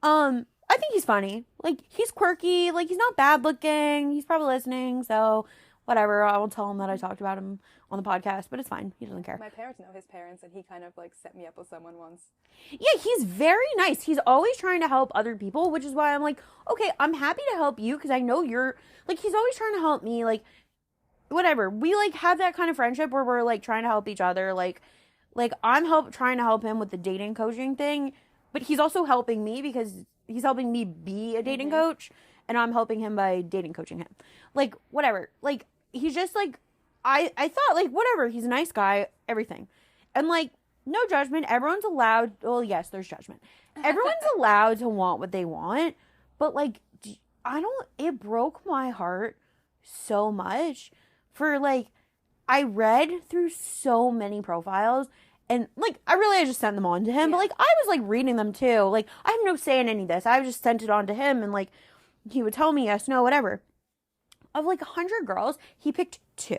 [SPEAKER 2] I think he's funny. Like he's quirky, like he's not bad looking. He's probably listening, so whatever. I won't tell him that I talked about him on the podcast, but it's fine. He doesn't care.
[SPEAKER 3] My parents know his parents, and he kind of like set me up with someone once.
[SPEAKER 2] Yeah, he's very nice. He's always trying to help other people, which is why I'm like, okay, I'm happy to help you because I know you're like, he's always trying to help me, like whatever. We like have that kind of friendship where we're like trying to help each other, like I'm trying to help him with the dating coaching thing, but he's also helping me because he's helping me be a dating coach, and I'm helping him by dating coaching him. Like whatever. Like he's just like I thought like whatever, he's a nice guy, everything. And like no judgment, everyone's allowed, well yes, there's judgment. Everyone's allowed to want what they want, but like it broke my heart so much for like I read through so many profiles, and like I just sent them on to him, but like I was like reading them too. Like I have no say in any of this. I just sent it on to him, and like he would tell me yes, no, whatever. Of like 100 girls, he picked 2.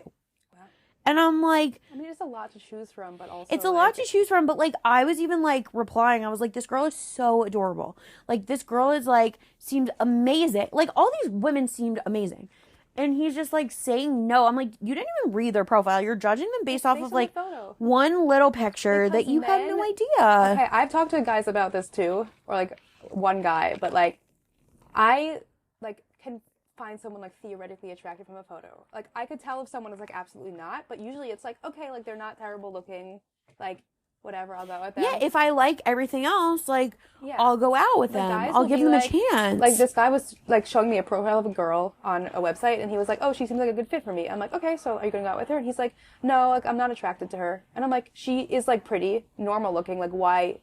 [SPEAKER 2] Wow. And I'm like,
[SPEAKER 3] I mean, it's a lot to choose from, but also
[SPEAKER 2] it's a lot to choose from, but like I was even like replying. I was like, this girl is so adorable. Like this girl is like seemed amazing. Like all these women seemed amazing. And he's just like saying no. I'm like, you didn't even read their profile. You're judging them based off of like one little picture because that you have no idea.
[SPEAKER 3] Okay, I've talked to guys about this too, or like one guy, but like I like can find someone like theoretically attractive from a photo. Like I could tell if someone is like absolutely not, but usually it's like, okay, like they're not terrible looking, like whatever, I'll go with them.
[SPEAKER 2] Yeah, if I like everything else, like, I'll go out with them. I'll give them a chance.
[SPEAKER 3] Like, this guy was, like, showing me a profile of a girl on a website, and he was like, oh, she seems like a good fit for me. I'm like, okay, so are you going to go out with her? And he's like, no, like, I'm not attracted to her. And I'm like, she is, like, pretty, normal looking, like, why?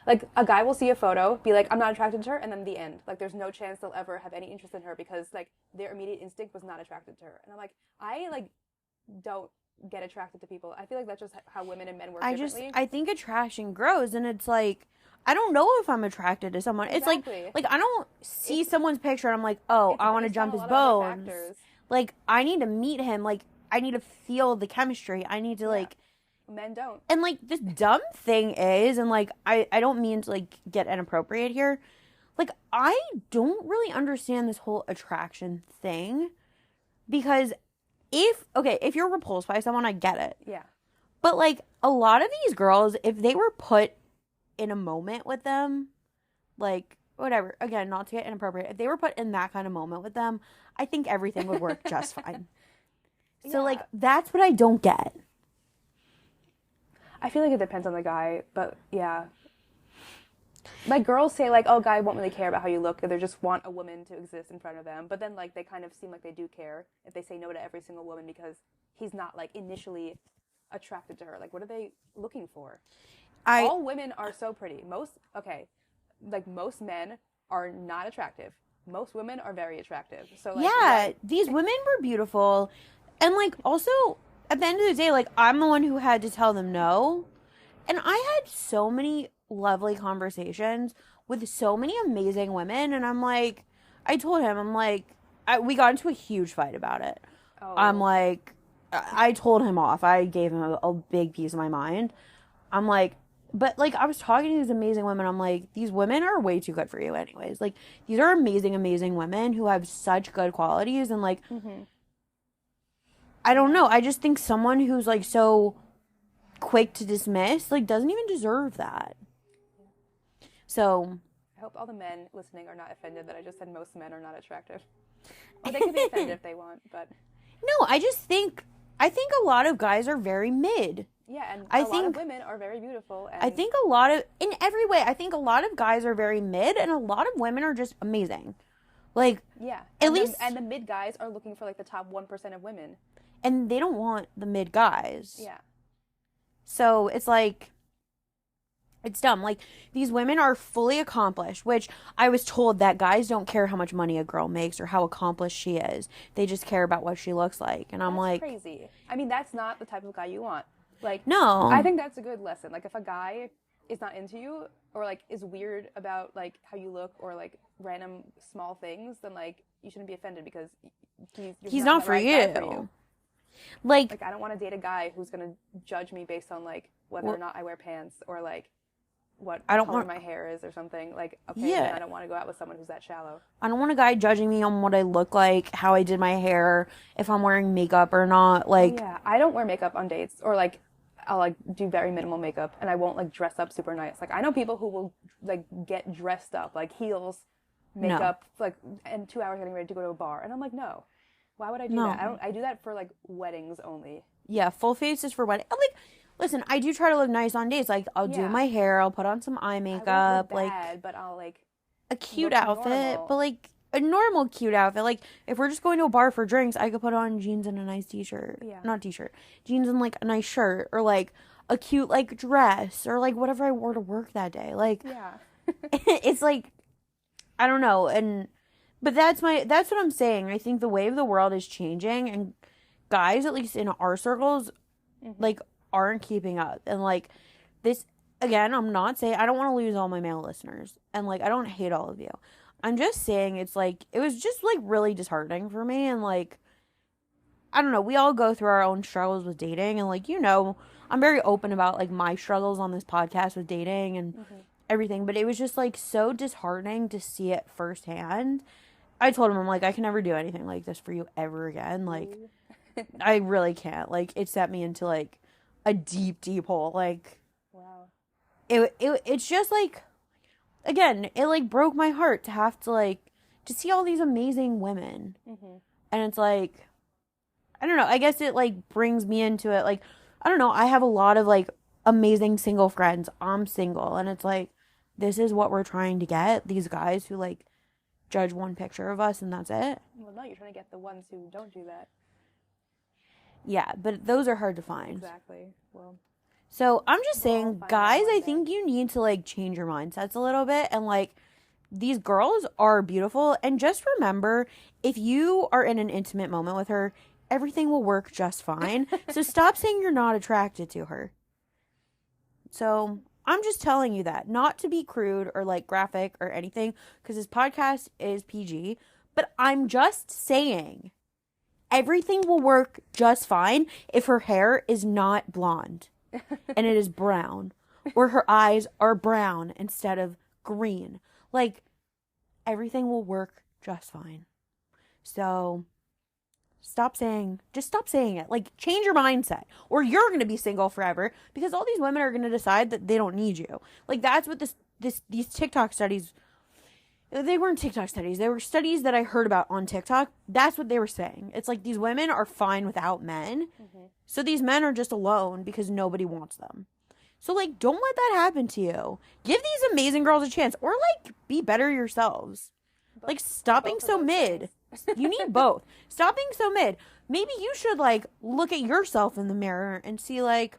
[SPEAKER 3] Like, a guy will see a photo, be like, I'm not attracted to her, and then the end. Like, there's no chance they'll ever have any interest in her because, like, their immediate instinct was not attracted to her. And I'm like, I, like, don't get attracted to people. I feel like that's just how women and men work differently.
[SPEAKER 2] I think attraction grows, and it's like I don't know if I'm attracted to someone. Exactly. It's like I don't see someone's picture and I'm like, oh, I want to jump his bones. Like I need to meet him. Like I need to feel the chemistry. I need to like.
[SPEAKER 3] Men don't.
[SPEAKER 2] And like this dumb thing is, and like I don't mean to like get inappropriate here. Like I don't really understand this whole attraction thing because. If you're repulsed by someone, I get it.
[SPEAKER 3] Yeah.
[SPEAKER 2] But, like, a lot of these girls, if they were put in a moment with them, like, whatever, again, not to get inappropriate, if they were put in that kind of moment with them, I think everything would work just fine. So, like, that's what I don't get.
[SPEAKER 3] I feel like it depends on the guy, but, yeah. Like, girls say, like, oh, guys won't really care about how you look. They just want a woman to exist in front of them. But then, like, they kind of seem like they do care if they say no to every single woman because he's not, like, initially attracted to her. Like, what are they looking for? All women are so pretty. Most men are not attractive. Most women are very attractive. So, like,
[SPEAKER 2] these women were beautiful. And, like, also, at the end of the day, like, I'm the one who had to tell them no. And I had so many lovely conversations with so many amazing women, and I'm like, I told him, I'm like, we got into a huge fight about it. I'm like, I told him off. I gave him a big piece of my mind. I'm like, But, like, I was talking to these amazing women. I'm like, these women are way too good for you anyways. Like, these are amazing, amazing women who have such good qualities. And, like, I don't know. I just think someone who's, like, so quick to dismiss, like, doesn't even deserve that. So,
[SPEAKER 3] I hope all the men listening are not offended that I just said most men are not attractive. Or they can be offended if they want, but...
[SPEAKER 2] No, I think a lot of guys are very mid.
[SPEAKER 3] Yeah, and a lot of women are very beautiful. And
[SPEAKER 2] I think a lot of, in every way, I think a lot of guys are very mid, and a lot of women are just amazing. Like,
[SPEAKER 3] yeah,
[SPEAKER 2] at least...
[SPEAKER 3] And the mid guys are looking for, like, the top 1% of women.
[SPEAKER 2] And they don't want the mid guys.
[SPEAKER 3] Yeah.
[SPEAKER 2] So, it's like... It's dumb. Like, these women are fully accomplished, which I was told that guys don't care how much money a girl makes or how accomplished she is. They just care about what she looks like. And I'm like...
[SPEAKER 3] That's crazy. I mean, that's not the type of guy you want. Like,
[SPEAKER 2] no.
[SPEAKER 3] I think that's a good lesson. Like, if a guy is not into you or, like, is weird about, like, how you look or, like, random small things, then, like, you shouldn't be offended because he's
[SPEAKER 2] not for
[SPEAKER 3] right guy for
[SPEAKER 2] you.
[SPEAKER 3] Like, I don't want to date a guy who's going to judge me based on, like, whether or not I wear pants or, like, what color my hair is or something. Like, okay, then I don't want to go out with someone who's that shallow.
[SPEAKER 2] I don't want a guy judging me on what I look like, how I did my hair, if I'm wearing makeup or not. Like,
[SPEAKER 3] yeah, I don't wear makeup on dates, or, like, I'll, like, do very minimal makeup, and I won't, like, dress up super nice. Like, I know people who will, like, get dressed up, like, heels, makeup, like, and 2 hours getting ready to go to a bar. And I'm like, no. Why would I do that? I do that for, like, weddings only.
[SPEAKER 2] Yeah, full face is for wedding. Like, listen, I do try to look nice on dates. Like, I'll do my hair, I'll put on some eye makeup.
[SPEAKER 3] I won't look bad, but I'll, like,
[SPEAKER 2] a cute outfit,
[SPEAKER 3] normal.
[SPEAKER 2] but, like, a normal cute outfit. Like, if we're just going to a bar for drinks, I could put on jeans and a nice t-shirt.
[SPEAKER 3] Yeah.
[SPEAKER 2] Not t-shirt. Jeans and, like, a nice shirt. Or, like, a cute, like, dress. Or, like, whatever I wore to work that day. Like,
[SPEAKER 3] yeah.
[SPEAKER 2] it's, like, I don't know. But that's what I'm saying. I think the way of the world is changing. And guys, at least in our circles, like, aren't keeping up. And, like, this, again, I'm not saying, I don't want to lose all my male listeners. And, like, I don't hate all of you. I'm just saying it's, like, it was just, like, really disheartening for me. And, like, I don't know. We all go through our own struggles with dating. And, like, you know, I'm very open about, like, my struggles on this podcast with dating and everything. But it was just, like, so disheartening to see it firsthand. I told him, I'm like, I can never do anything like this for you ever again. Like, I really can't. Like, it set me into, like, a deep, deep hole. Like,
[SPEAKER 3] wow.
[SPEAKER 2] It's just, like, again, it, like, broke my heart to have to, like, to see all these amazing women. And it's, like, I don't know. I guess it, like, brings me into it. Like, I don't know. I have a lot of, like, amazing single friends. I'm single. And it's, like, this is what we're trying to get. These guys who, like, judge one picture of us and that's it.
[SPEAKER 3] Well, no, you're trying to get the ones who don't do that.
[SPEAKER 2] Yeah, but those are hard to find.
[SPEAKER 3] Exactly. Well,
[SPEAKER 2] so I'm just saying, guys, I think you need to, like, change your mindsets a little bit. And, like, these girls are beautiful. And just remember, if you are in an intimate moment with her, everything will work just fine. So stop saying you're not attracted to her. So I'm just telling you that. Not to be crude or, like, graphic or anything, because this podcast is PG. But I'm just saying, everything will work just fine if her hair is not blonde and it is brown, or her eyes are brown instead of green. Like, everything will work just fine. So just stop saying it. Like, change your mindset, or you're going to be single forever, because all these women are going to decide that they don't need you. Like, that's what these TikTok studies, they weren't TikTok studies. They were studies that I heard about on TikTok. That's what they were saying. It's like, these women are fine without men. So these men are just alone because nobody wants them. So, like, don't let that happen to you. Give these amazing girls a chance, or, like, be better yourselves. Like, stop being so mid. You need both. Stop being so mid. Maybe you should, like, look at yourself in the mirror and see, like,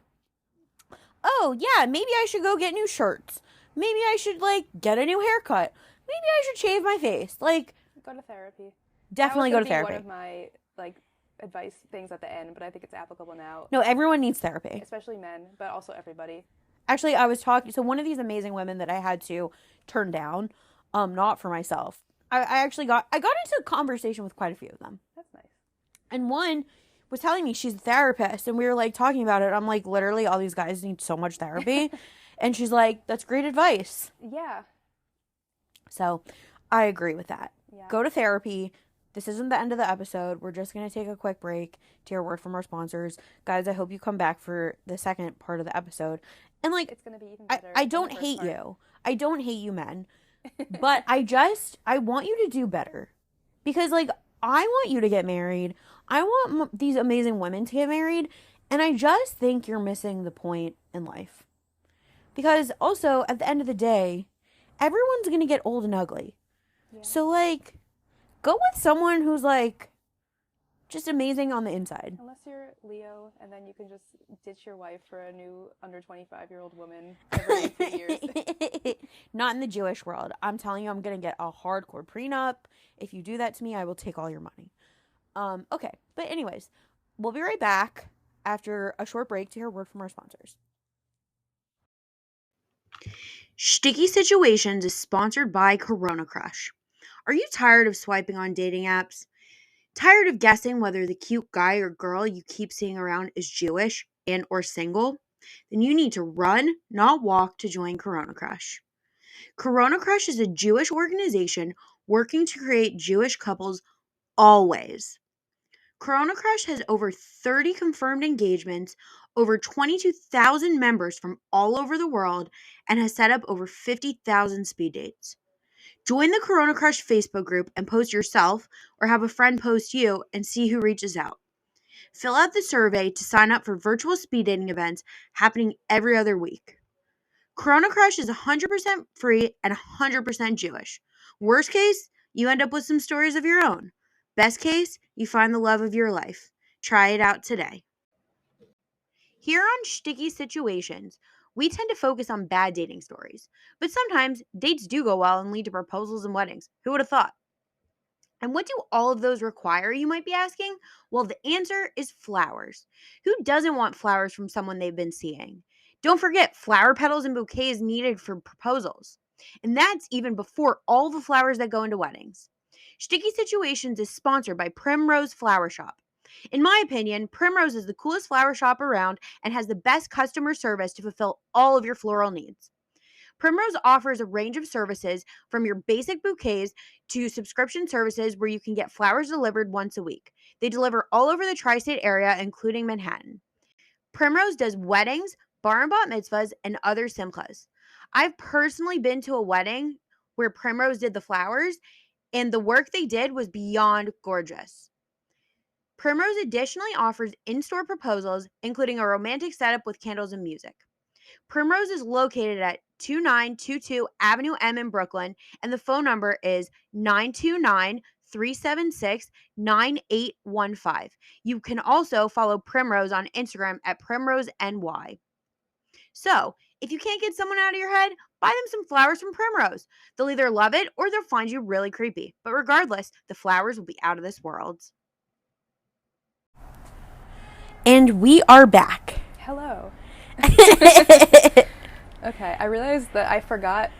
[SPEAKER 2] oh, yeah, maybe I should go get new shirts. Maybe I should, like, get a new haircut. Maybe I should shave my face. Like,
[SPEAKER 3] go to therapy.
[SPEAKER 2] Definitely go to therapy.
[SPEAKER 3] One of my, like, advice things at the end, but I think it's applicable now.
[SPEAKER 2] No, everyone needs therapy.
[SPEAKER 3] Especially men, but also everybody.
[SPEAKER 2] Actually, I was talking, so one of these amazing women that I had to turn down, not for myself. I got into a conversation with quite a few of them.
[SPEAKER 3] That's nice.
[SPEAKER 2] And one was telling me she's a therapist, and we were, like, talking about it. I'm like, literally, all these guys need so much therapy. And she's like, that's great advice.
[SPEAKER 3] Yeah.
[SPEAKER 2] So I agree with that.
[SPEAKER 3] Yeah.
[SPEAKER 2] Go to therapy. This isn't the end of the episode. We're just going to take a quick break to hear a word from our sponsors. Guys, I hope you come back for the second part of the episode. And like,
[SPEAKER 3] It's going to be even better.
[SPEAKER 2] I don't hate you. I don't hate you men. But I want you to do better. Because like, I want you to get married. I want these amazing women to get married. And I just think you're missing the point in life. Because also, at the end of the day, everyone's going to get old and ugly.
[SPEAKER 3] Yeah.
[SPEAKER 2] So like, go with someone who's like just amazing on the inside.
[SPEAKER 3] Unless you're Leo, and then you can just ditch your wife for a new under 25-year-old woman every few years.
[SPEAKER 2] Not in the Jewish world. I'm telling you, I'm going to get a hardcore prenup. If you do that to me, I will take all your money. Okay. But anyways, we'll be right back after a short break to hear a word from our sponsors.
[SPEAKER 1] Sticky Situations is sponsored by Corona Crush. Are you tired of swiping on dating apps? Tired of guessing whether the cute guy or girl you keep seeing around is Jewish and or single? Then you need to run, not walk, to join Corona Crush. Corona Crush is a Jewish organization working to create Jewish couples always. Corona Crush has over 30 confirmed engagements, over 22,000 members from all over the world, and has set up over 50,000 speed dates. Join the Corona Crush Facebook group and post yourself or have a friend post you and see who reaches out. Fill out the survey to sign up for virtual speed dating events happening every other week. Corona Crush is 100% free and 100% Jewish. Worst case, you end up with some stories of your own. Best case, you find the love of your life. Try it out today. Here on Sticky Situations, we tend to focus on bad dating stories, but sometimes dates do go well and lead to proposals and weddings. Who would have thought? And what do all of those require, you might be asking? Well, the answer is flowers. Who doesn't want flowers from someone they've been seeing? Don't forget, flower petals and bouquets needed for proposals. And that's even before all the flowers that go into weddings. Sticky Situations is sponsored by Primrose Flower Shop. In my opinion, Primrose is the coolest flower shop around and has the best customer service to fulfill all of your floral needs. Primrose offers a range of services from your basic bouquets to subscription services where you can get flowers delivered once a week. They deliver all over the tri-state area, including Manhattan. Primrose does weddings, bar and bat mitzvahs, and other simchas. I've personally been to a wedding where Primrose did the flowers, and the work they did was beyond gorgeous. Primrose additionally offers in-store proposals, including a romantic setup with candles and music. Primrose is located at 2922 Avenue M in Brooklyn, and the phone number is 929-376-9815. You can also follow Primrose on Instagram at PrimroseNY. So, if you can't get someone out of your head, buy them some flowers from Primrose. They'll either love it or they'll find you really creepy. But regardless, the flowers will be out of this world.
[SPEAKER 2] And we are back.
[SPEAKER 3] Hello. Okay, I realized that I forgot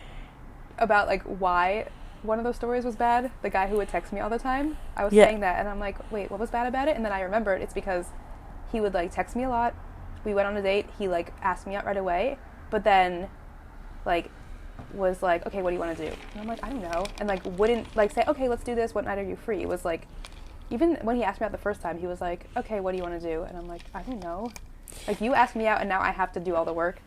[SPEAKER 3] about like why one of those stories was bad. The guy who would text me all the time. I was saying that and I'm like, wait, what was bad about it? And then I remembered it's because he would like text me a lot. We went on a date. He like asked me out right away, but then like was like, okay, what do you want to do? And I'm like, I don't know. And like wouldn't like say, okay, let's do this. What night are you free? It was like, even when he asked me out the first time, he was like, okay, what do you want to do? And I'm like, I don't know. Like, you asked me out, and now I have to do all the work.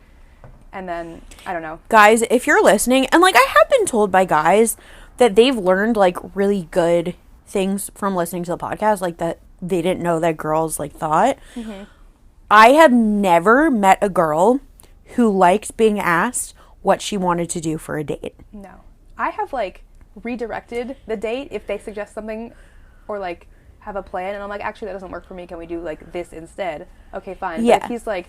[SPEAKER 3] And then, I don't know.
[SPEAKER 2] Guys, if you're listening, and, like, I have been told by guys that they've learned, like, really good things from listening to the podcast, like, that they didn't know that girls, like, thought. Mm-hmm. I have never met a girl who liked being asked what she wanted to do for a date.
[SPEAKER 3] No. I have, like, redirected the date if they suggest something or, like, have a plan, and I'm like, actually, that doesn't work for me. Can we do, like, this instead? Okay, fine.
[SPEAKER 2] Yeah.
[SPEAKER 3] But if he's like,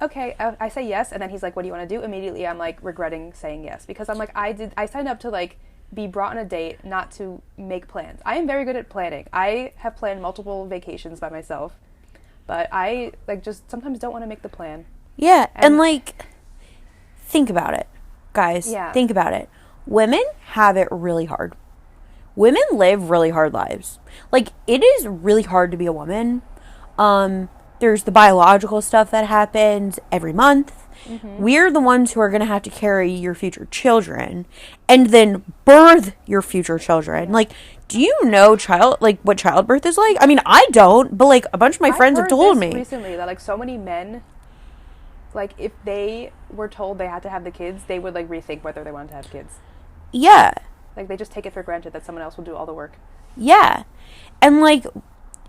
[SPEAKER 3] okay, I say yes, and then he's like, what do you want to do? Immediately, I'm, like, regretting saying yes. Because I'm like, I signed up to, like, be brought on a date, not to make plans. I am very good at planning. I have planned multiple vacations by myself, but I, like, just sometimes don't want to make the plan.
[SPEAKER 2] Yeah, and like, think about it, guys.
[SPEAKER 3] Yeah.
[SPEAKER 2] Think about it. Women have it really hard. Women live really hard lives. Like, it is really hard to be a woman. There's the biological stuff that happens every month. We're the ones who are going to have to carry your future children and then birth your future children. Like, do you know what childbirth is like? I mean, I don't, but like a bunch of my friends have told me
[SPEAKER 3] recently that like so many men, like if they were told they had to have the kids, they would like rethink whether they wanted to have kids.
[SPEAKER 2] Yeah.
[SPEAKER 3] Like they just take it for granted that someone else will do all the work.
[SPEAKER 2] Yeah. And like,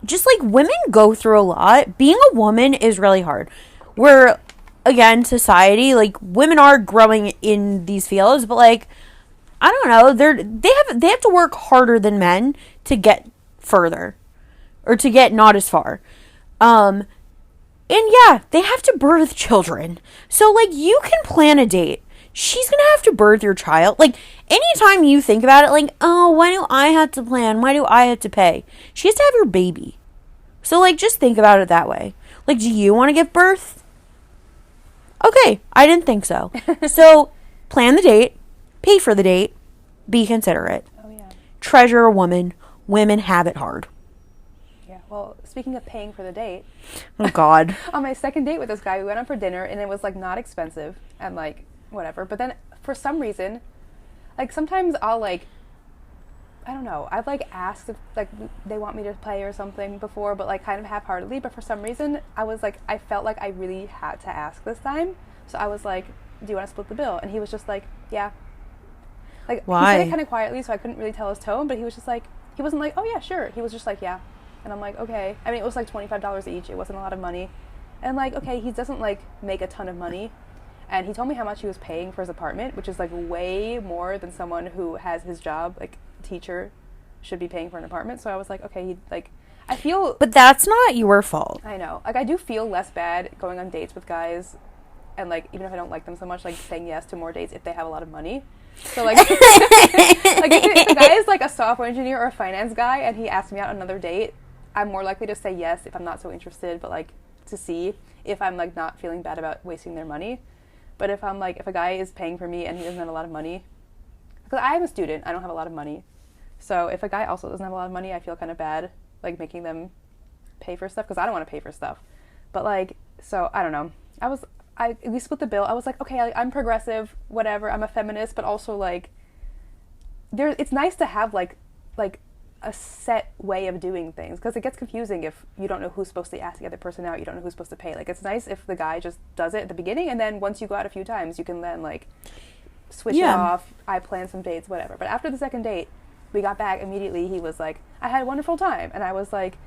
[SPEAKER 2] just like women go through a lot. Being a woman is really hard. We're, again, society, like women are growing in these fields, but like, I don't know, they have to work harder than men to get further or to get not as far. And yeah, they have to birth children. So like you can plan a date. She's going to have to birth your child. Like anytime you think about it, like, oh, why do I have to plan? Why do I have to pay? She has to have your baby. So like just think about it that way. Like, do you want to give birth? Okay, I didn't think so. So plan the date. Pay for the date. Be considerate.
[SPEAKER 3] Oh, yeah.
[SPEAKER 2] Treasure a woman. Women have it hard.
[SPEAKER 3] Yeah. Well, speaking of paying for the date.
[SPEAKER 2] Oh, God.
[SPEAKER 3] On my second date with this guy, we went out for dinner, and it was, like, not expensive and, like, whatever. But then, for some reason, like, sometimes I'll, like, I don't know. I've, like, asked if, like, they want me to pay or something before, but, like, kind of half-heartedly. But for some reason, I felt like I really had to ask this time. So I was like, do you want to split the bill? And he was just like, yeah. Like,
[SPEAKER 2] why?
[SPEAKER 3] He said it kind of quietly, so I couldn't really tell his tone, but he was just like, he wasn't like, oh yeah, sure. He was just like, yeah. And I'm like, okay. I mean, it was like $25 each. It wasn't a lot of money. And like, okay, he doesn't like make a ton of money. And he told me how much he was paying for his apartment, which is like way more than someone who has his job, like teacher, should be paying for an apartment. So I was like, okay, he like, I feel.
[SPEAKER 2] But that's not your fault.
[SPEAKER 3] I know. Like, I do feel less bad going on dates with guys, and like, even if I don't like them so much, like saying yes to more dates if they have a lot of money. So like, like if the guy is like a software engineer or a finance guy, and he asks me out on another date, I'm more likely to say yes if I'm not so interested, but like to see if I'm like not feeling bad about wasting their money. But if I'm like, if a guy is paying for me and he doesn't have a lot of money, because I'm a student, I don't have a lot of money. So if a guy also doesn't have a lot of money, I feel kind of bad, like making them pay for stuff, because I don't want to pay for stuff. But like, so I don't know. We split the bill. I was like, okay, I'm progressive, whatever. I'm a feminist, but also like, it's nice to have like a set way of doing things, because it gets confusing if you don't know who's supposed to ask the other person out. You don't know who's supposed to pay. Like, it's nice if the guy just does it at the beginning, and then once you go out a few times, you can then like switch it off. I plan some dates, whatever. But after the second date, we got back immediately. He was like, I had a wonderful time, and I was like,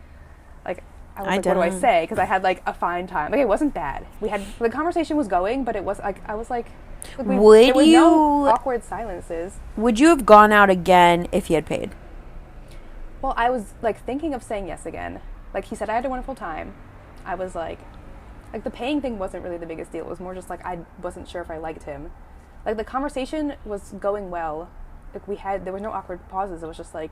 [SPEAKER 3] what do I say? Because I had like a fine time. Like, it wasn't bad. The conversation was going, but it was like, I was like, there were no awkward silences. Would
[SPEAKER 2] you have gone out again if he had paid?
[SPEAKER 3] Well, I was like thinking of saying yes again. Like, he said I had a wonderful time. I was like the paying thing wasn't really the biggest deal. It was more just like I wasn't sure if I liked him. Like, the conversation was going well. Like, there was no awkward pauses. It was just like,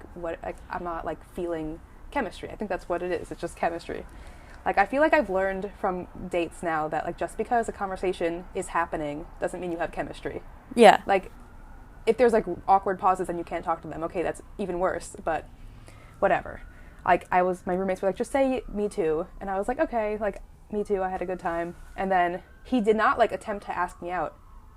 [SPEAKER 3] I'm not like feeling chemistry. I think that's what it is. It's just chemistry. Like, I feel like I've learned from dates now that like, just because a conversation is happening doesn't mean you have chemistry.
[SPEAKER 2] Yeah.
[SPEAKER 3] Like, if there's like awkward pauses and you can't talk to them, okay, that's even worse. But whatever. Like, my roommates were like, just say me too. And I was like, okay, like, me too, I had a good time. And then he did not like attempt to ask me out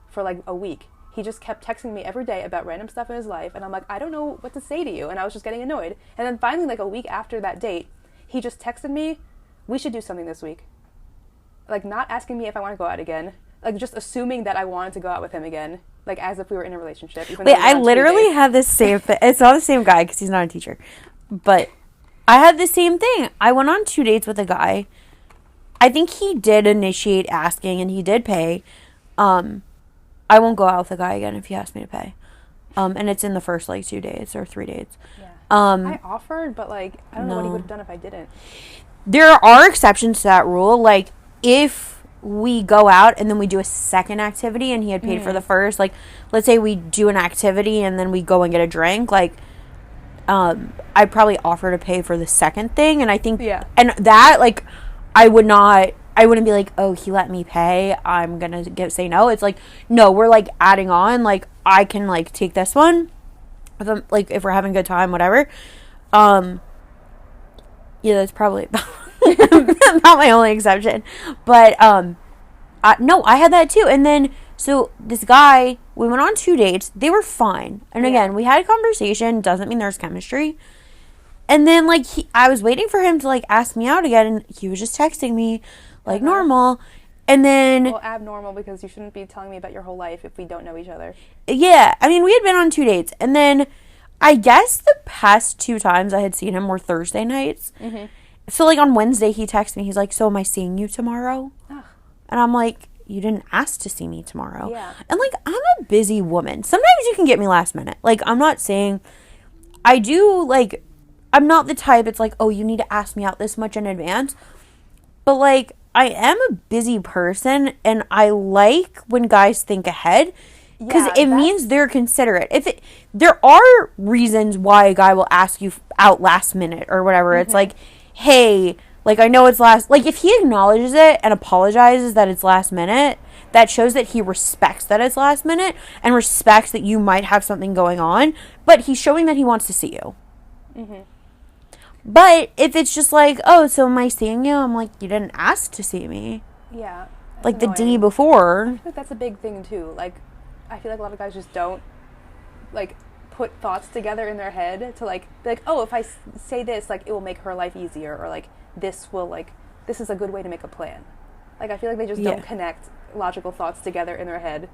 [SPEAKER 3] for like a week. He just kept texting me every day about random stuff in his life, and I'm like, I don't know what to say to you, and I was just getting annoyed. And then finally, like a week after that date, he just texted me, we should do something this week. Like, not asking me if I want to go out again, like just assuming that I wanted to go out with him again, like as if we were in a relationship.
[SPEAKER 2] Wait, I literally had this same thing. It's not the same guy because he's not a teacher, but I had the same thing. I went on 2 dates with a guy. I think he did initiate asking, and he did pay. I won't go out with a guy again if he asks me to pay. And it's in the first, like, 2 days or 3 dates.
[SPEAKER 3] Yeah. I offered, but, like, I don't know what he would have done if I didn't.
[SPEAKER 2] There are exceptions to that rule. Like, if we go out and then we do a second activity and he had paid for the first, like, let's say we do an activity and then we go and get a drink, like, I'd probably offer to pay for the second thing. And I think, and that, like, I wouldn't be like, oh, he let me pay, I'm gonna say no. It's like, no, we're like adding on, like, I can like take this one if we're having a good time, whatever. Yeah, that's probably about my only exception. But No, I had that too. And then, so this guy, we went on 2 dates. They were fine. And again, we had a conversation. Doesn't mean there's chemistry. And then, like, I was waiting for him to, like, ask me out again. And he was just texting me, like, normal. And then...
[SPEAKER 3] Well, abnormal, because you shouldn't be telling me about your whole life if we don't know each other.
[SPEAKER 2] Yeah. I mean, we had been on 2 dates. And then, I guess the past 2 times I had seen him were Thursday nights. Mm-hmm. So, like, on Wednesday, he texted me. He's like, so am I seeing you tomorrow? Ugh. And I'm like, you didn't ask to see me tomorrow.
[SPEAKER 3] Yeah.
[SPEAKER 2] And, like, I'm a busy woman. Sometimes you can get me last minute. Like, I'm not saying... I do, like... I'm not the type, it's like, oh, you need to ask me out this much in advance. But, like, I am a busy person, and I like when guys think ahead. Because it means they're considerate. There are reasons why a guy will ask you out last minute or whatever. Mm-hmm. It's like, hey, like, I know it's last... Like, if he acknowledges it and apologizes that it's last minute, that shows that he respects that it's last minute and respects that you might have something going on. But he's showing that he wants to see you. Mm-hmm. But if it's just like, oh, so am I seeing you? I'm like, you didn't ask to see me.
[SPEAKER 3] Yeah.
[SPEAKER 2] Like, annoying. The day before.
[SPEAKER 3] I feel like that's a big thing, too. Like, I feel like a lot of guys just don't, like, put thoughts together in their head to, like, be like, oh, if I say this, like, it will make her life easier. Or, like, this is a good way to make a plan. Like, I feel like they just don't connect logical thoughts together in their head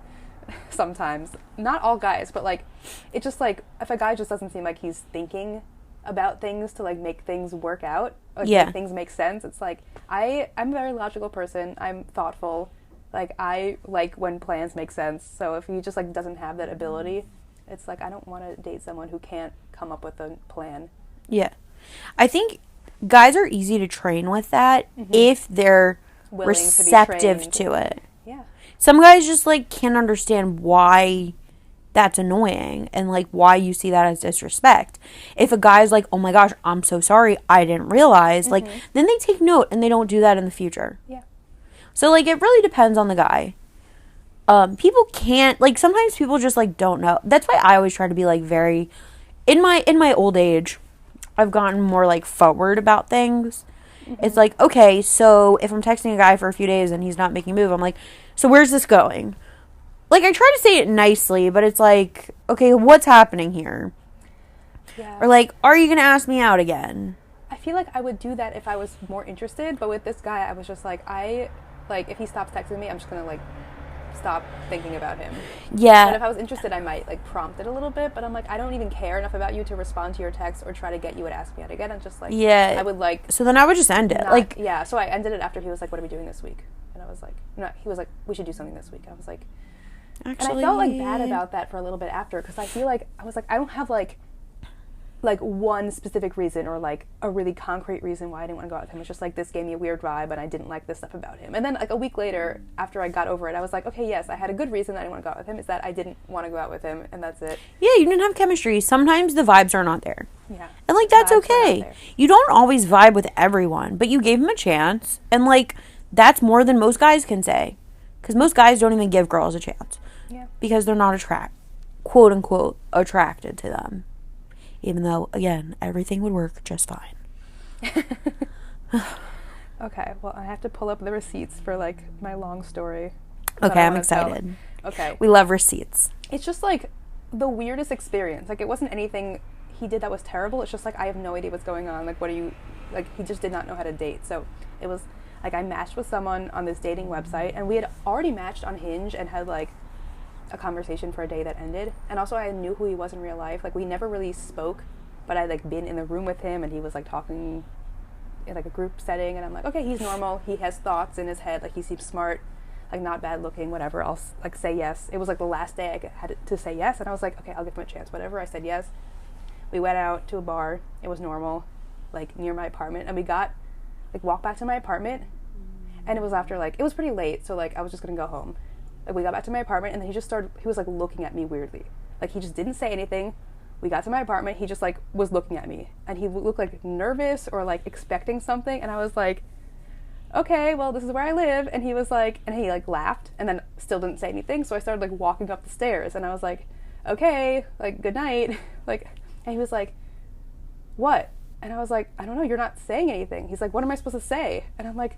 [SPEAKER 3] sometimes. Not all guys, but, like, it's just, like, if a guy just doesn't seem like he's thinking about things to, like, make things work out, like, make things make sense. It's like, I'm a very logical person. I'm thoughtful. Like, I like when plans make sense. So if he just, like, doesn't have that ability, it's like, I don't want to date someone who can't come up with a plan.
[SPEAKER 2] Yeah. I think guys are easy to train with that if they're willing receptive to it. Yeah. Some guys just, like, can't understand why that's annoying and, like, why you see that as disrespect. If a guy's like, oh my gosh, I'm so sorry, I didn't realize, like, then they take note and they don't do that in the future. Yeah. So, like, it really depends on the guy. People can't, like, sometimes people just, like, don't know. That's why I always try to be, like, very, in my old age, I've gotten more, like, forward about things. It's like, okay, so if I'm texting a guy for a few days and he's not making a move, I'm like, so where's this going? Like, I try to say it nicely, but it's like, okay, what's happening here? Yeah. Or, like, are you going to ask me out again?
[SPEAKER 3] I feel like I would do that if I was more interested, but with this guy, I was just like, if he stops texting me, I'm just going to, like, stop thinking about him. Yeah. But if I was interested, I might, like, prompt it a little bit, but I'm like, I don't even care enough about you to respond to your text or try to get you to ask me out again. I'm just like, I would, like...
[SPEAKER 2] So then I would just end it.
[SPEAKER 3] Yeah, so I ended it after he was like, what are we doing this week? And I was like, no, he was like, we should do something this week. And I was like... Actually, and I felt, like, bad about that for a little bit after, because I feel like, I was like, I don't have, like one specific reason or, like, a really concrete reason why I didn't want to go out with him. It's just, like, this gave me a weird vibe, and I didn't like this stuff about him. And then, like, a week later, after I got over it, I was like, okay, yes, I had a good reason that I didn't want to go out with him, is that I didn't want to go out with him, and that's it.
[SPEAKER 2] Yeah, you didn't have chemistry. Sometimes the vibes are not there. Yeah. And, like, that's okay. You don't always vibe with everyone, but you gave him a chance, and, like, that's more than most guys can say. Because most guys don't even give girls a chance. Yeah. Because they're not quote unquote attracted to them. Even though, again, everything would work just fine.
[SPEAKER 3] Okay, well, I have to pull up the receipts for, like, my long story.
[SPEAKER 2] Okay, I'm excited. Okay. We love receipts.
[SPEAKER 3] It's just, like, the weirdest experience. Like, it wasn't anything he did that was terrible. It's just, like, I have no idea what's going on. Like, he just did not know how to date. So it was, like, I matched with someone on this dating website, and we had already matched on Hinge and had, like, a conversation for a day that ended. And also I knew who he was in real life. Like, we never really spoke, but I'd, like, been in the room with him, and he was, like, talking in, like, a group setting, and I'm like, okay, he's normal. He has thoughts in his head. Like, he seems smart, like, not bad looking, whatever. I'll, like, say yes. It was, like, the last day I had to say yes, and I was like, okay, I'll give him a chance, whatever. I said yes. We went out to a bar. It was normal, like, near my apartment, and we walked back to my apartment, and it was after, like, it was pretty late, so, like, I was just gonna go home. Like, we got back to my apartment, and then he was, like, looking at me weirdly. Like, he just didn't say anything. We got to my apartment, he just, like, was looking at me. And he looked, like, nervous or, like, expecting something. And I was like, okay, well, this is where I live. And he was like, and he, like, laughed and then still didn't say anything. So I started, like, walking up the stairs. And I was like, okay, like, good night. Like, and he was like, what? And I was like, I don't know, you're not saying anything. He's like, what am I supposed to say? And I'm like,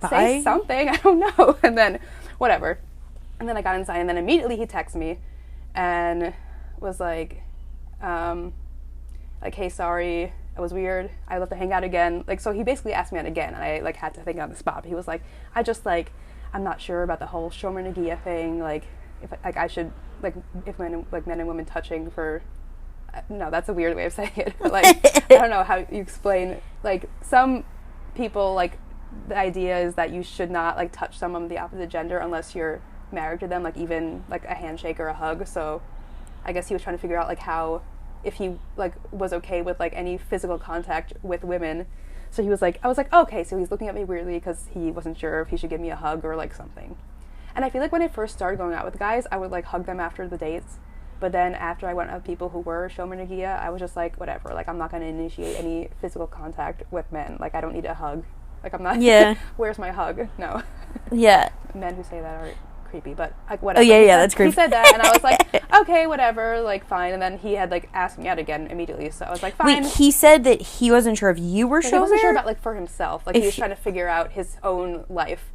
[SPEAKER 3] say something. I don't know. And then, whatever. And then I got inside, and then immediately he texted me and was like, hey, sorry, it was weird. I love to hang out again. Like, so he basically asked me out again, and I, like, had to think on the spot. But he was like, I'm not sure about the whole Shomer Nagia thing. Like, if, like, I should, like, if men and women touching for, no, that's a weird way of saying it. But, like, I don't know how you explain, like, some people, like, the idea is that you should not, like, touch someone of the opposite gender unless you're married to them, like, even, like, a handshake or a hug. So I guess he was trying to figure out, like, how, if he, like, was okay with, like, any physical contact with women. So he was like, I was like, okay, so he's looking at me weirdly because he wasn't sure if he should give me a hug or, like, something. And I feel like when I first started going out with guys, I would, like, hug them after the dates. But then after I went out with people who were Shomer Nagia, I was just like, whatever, like, I'm not going to initiate any physical contact with men. Like, I don't need a hug. Like, I'm not, where's my hug? No.
[SPEAKER 2] Yeah.
[SPEAKER 3] Men who say that are creepy, but, like, whatever.
[SPEAKER 2] Oh, yeah, that's creepy.
[SPEAKER 3] He said that, and I was like, okay, whatever, like, fine. And then he had, like, asked me out again immediately, so I was like, fine.
[SPEAKER 2] Wait, he said that he wasn't sure if you were Shomer? He wasn't
[SPEAKER 3] sure about, like, for himself. Like, he was trying to figure out his own life.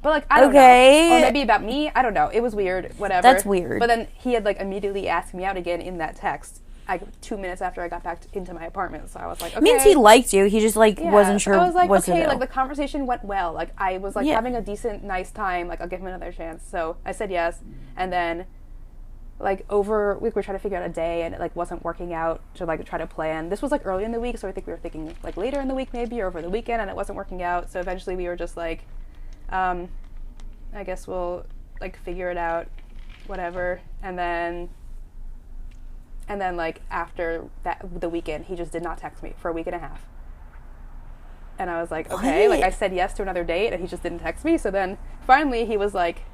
[SPEAKER 3] But, like, I don't know. Or maybe about me. I don't know. It was weird. Whatever.
[SPEAKER 2] That's weird.
[SPEAKER 3] But then he had, like, immediately asked me out again in that text, like, 2 minutes after I got back into my apartment. So I was like, okay.
[SPEAKER 2] Means he liked you. He just, like, wasn't sure.
[SPEAKER 3] I was like, okay, like, the conversation went well. Like, I was, like, having a decent, nice time. Like, I'll give him another chance. So I said yes. And then, like, we were trying to figure out a day, and it, like, wasn't working out to, like, try to plan. This was, like, early in the week, so I think we were thinking, like, later in the week maybe, or over the weekend, and it wasn't working out. So eventually we were just like, I guess we'll, like, figure it out, whatever. And then, like, after the weekend, he just did not text me for a week and a half. And I was like, okay, like, I said yes to another date, and he just didn't text me. So then, finally, he was like,